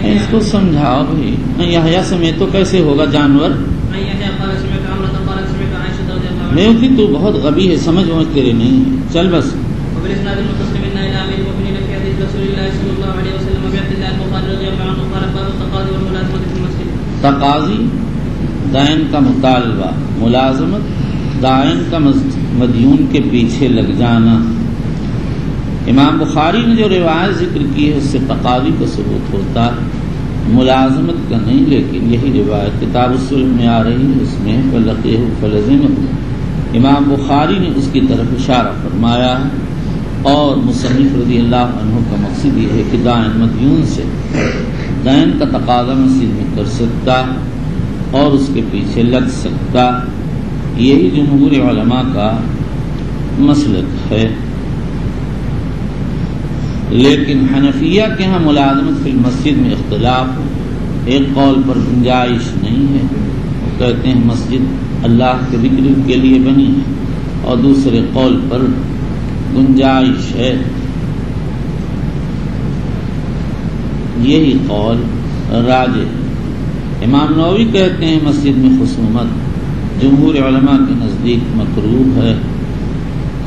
اس کو سمجھاؤ بھائی، ان یحییٰ سمیت تو کیسے ہوگا جانور؟ ان يحيى قال سمعت عمرة قالت سمعت عائشة رضي الله عنها۔ میں کہ تو بہت غبی ہے، سمجھ تیرے نہیں ہے، چل بس۔ وبالاسناد المتصل منا الى امير المؤمنين في حديث رسول الله صلى الله عليه وسلم وبعبد الله البخاري رضي الله عنه قال باب التقاضي والملازمة في المسجد۔ تقاضی دائن کا مطالبہ، ملازمت دائن کا مدیون کے پیچھے لگ جانا۔ امام بخاری نے جو روایت ذکر کی ہے اس سے تقاضی کا ثبوت ہوتا ہے، ملازمت کا نہیں، لیکن یہی روایت کتاب الصلح میں آ رہی ہے، اس میں فلقیہ فلزمہ۔ امام بخاری نے اس کی طرف اشارہ فرمایا ہے، اور مصنف رضی اللہ عنہ کا مقصد یہ ہے کہ دائن مدیون سے دائن کا تقاضا مسجد میں کر سکتا اور اس کے پیچھے لگ سکتا، یہی جمہور علماء کا مسلک ہے۔ لیکن حنفیہ کے ہاں ملازمت فی المسجد میں اختلاف، ایک قول پر گنجائش نہیں ہے، وہ کہتے ہیں مسجد اللہ کے ذکر کے لیے بنی ہے، اور دوسرے قول پر گنجائش ہے۔ یہی قول راجح ہے۔ امام نووی کہتے ہیں مسجد میں خصومت جمہور علماء کے نزدیک مکروہ ہے،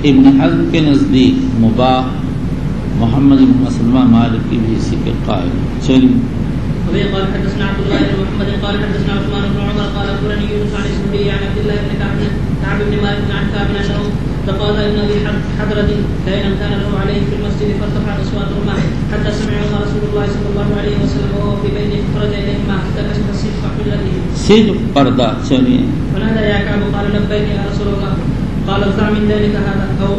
ابن حزم کے نزدیک مباح، محمد بن مسلمہ مالکی بھی اسی کے قائل۔ چلیے وبه قال حدثنا عبد الله بن محمد قال حدثنا عثمان بن عمر قال اخبرني يونس عن الزهري عن عبد الله بن كعب بن مالك عن كعب انه تقاضى ابن ابي حضرة دينا كان له عليه في المسجد فارتفعت اصواتهما حتى سمعهما رسول الله صلى الله عليه وسلم وهو في بيته فخرج اليهما حتى كشف السيف فحل به۔ صرف پردہ. چلیے فنادى يا كعب قال لبيك يا رسول الله قال ارفع من ذلك هذا او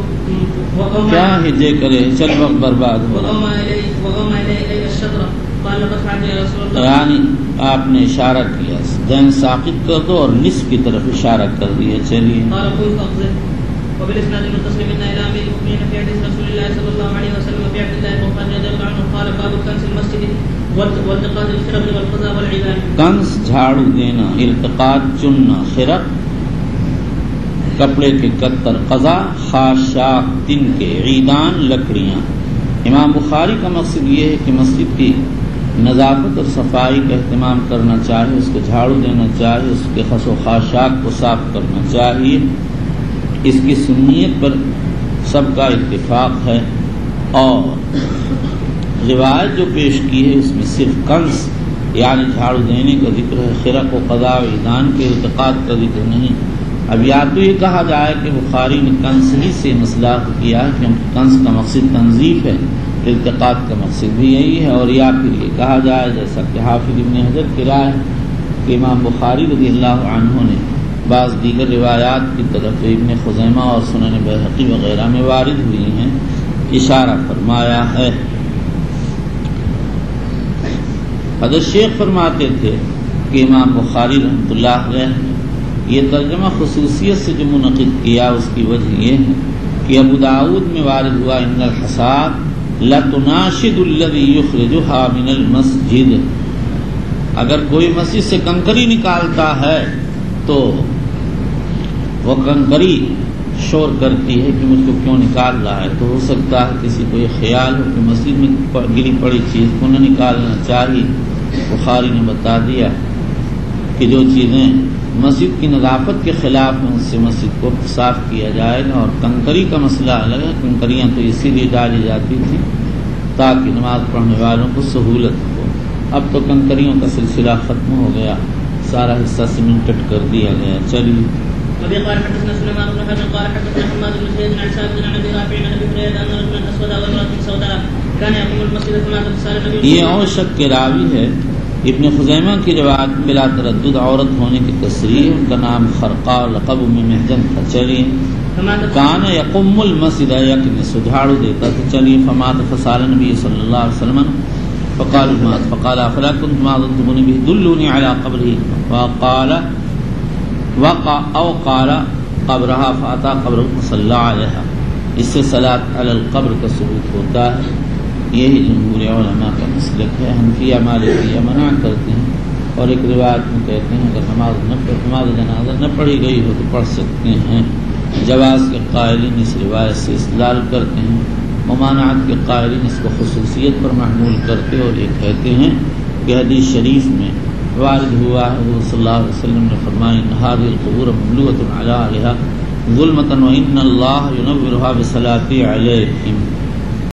کیا ہجے کرے چل وقت برباد ہو رہا. وغم الي الشطر قال لقد فعلت يا رسول الله. یعنی آپ نے اشارہ کیا دین ساقط کر دو اور نصف کی طرف اشارہ کر دیا. چلیے قال قل فاقذف. وبالاسناد المتصل منا الى امير المؤمنين في حديث رسول الله صلى الله عليه وسلم في عبد الله بن عمر رضي الله عنه قال باب كنس المسجد والتقاط الخرق والقضاء والعيدان. کنس جھاڑو دینا، التقاط چننا، خرق کپڑے کے کتر، قضا خاشاک تن کے، عیدان لکڑیاں. امام بخاری کا مقصد یہ ہے کہ مسجد کی نظافت اور صفائی کا اہتمام کرنا چاہیے، اس کو جھاڑو دینا چاہیے، اس کے خس و خاشاک کو صاف کرنا چاہیے. اس کی سنیت پر سب کا اتفاق ہے. اور روایت جو پیش کی ہے اس میں صرف کنس یعنی جھاڑو دینے کا ذکر ہے، خرق و قضاء و عیدان کے التقاط کا ذکر نہیں. اب یا تو یہ کہا جائے کہ بخاری نے کنس ہی سے مسئلہ کیا ہے کیونکہ کنس کا مقصد تنظیف ہے، التقاط کا مقصد بھی یہی ہے، اور یا پھر یہ کہا جائے جیسا کہ حافظ ابن حجر کی رائے ہے کہ امام بخاری رضی اللہ عنہ نے بعض دیگر روایات کی طرف ابن خزیمہ اور سنن بیہقی وغیرہ میں وارد ہوئی ہیں اشارہ فرمایا ہے. حضرت شیخ فرماتے تھے کہ امام بخاری رحمۃ اللہ علیہ یہ ترجمہ خصوصیت سے جو منعقد کیا اس کی وجہ یہ ہے کہ ابو داؤد میں وارد ہوا ان الحصاد لتناشد الذی یخرجها من المسجد. اگر کوئی مسجد سے کنکری نکالتا ہے تو وہ کنکری شور کرتی ہے کہ مجھ کو کیوں نکال رہا ہے. تو ہو سکتا ہے کسی کو یہ خیال ہو کہ مسجد میں گری پڑی چیز کو نہ نکالنا چاہیے. بخاری نے بتا دیا کہ جو چیزیں مسجد کی نظافت کے خلاف ہیں اس سے مسجد کو صاف کیا جائے گا. اور کنکری کا مسئلہ الگ ہے، کنکریاں تو اسی لیے ڈالی جاتی تھی تاکہ نماز پڑھنے والوں کو سہولت ہو. اب تو کنکریوں کا سلسلہ ختم ہو گیا، سارا حصہ سیمنٹڈ کر دیا گیا. چلیے وبه قال حدثنا سليمان بن حرب قال حدثنا حماد بن زيد عن ثابت عن ابي رافع عن ابي هريره ان رجلا اسود وامراه سوداء كان يقوم المسجد فمات فسال النبي. یہ اور شک کے راوی ہے ابن خزیمہ کی روایت بلا تردد عورت ہونے کی تصریح. ان کا نام خرقہ اور لقب میں محجن تھا. چلیے کان یقوم المسجد یقین سجھاڑو دیتا تھا. چلیے فمات فسال نبی صلی اللہ علیہ وسلم فقال مات فقال افلا كنتم اظنتموني به دلوني على قبره وقال وقع او قال قبرها فاتى قبره فصلى عليها. اس سے صلاۃ علی القبر کا ثبوت ہوتا ہے. یہی جمہور علماء کا مسلک ہے. حنفیہ مالکیہ منع کرتے ہیں اور ایک روایت میں کہتے ہیں اگر نماز جنازہ نہ پڑھی گئی ہو تو پڑھ سکتے ہیں. جواز کے قائلین اس روایت سے استدلال کرتے ہیں، ممانعت کے قائلین اس کو خصوصیت پر محمول کرتے اور یہ کہتے ہیں کہ حدیث شریف میں وارد ہوا ہے حضور صلی اللہ علیہ وسلم نے فرمایا ان هذه القبور مملوءة على اهلها ظلمة وان الله ينورها بصلاة علیہم.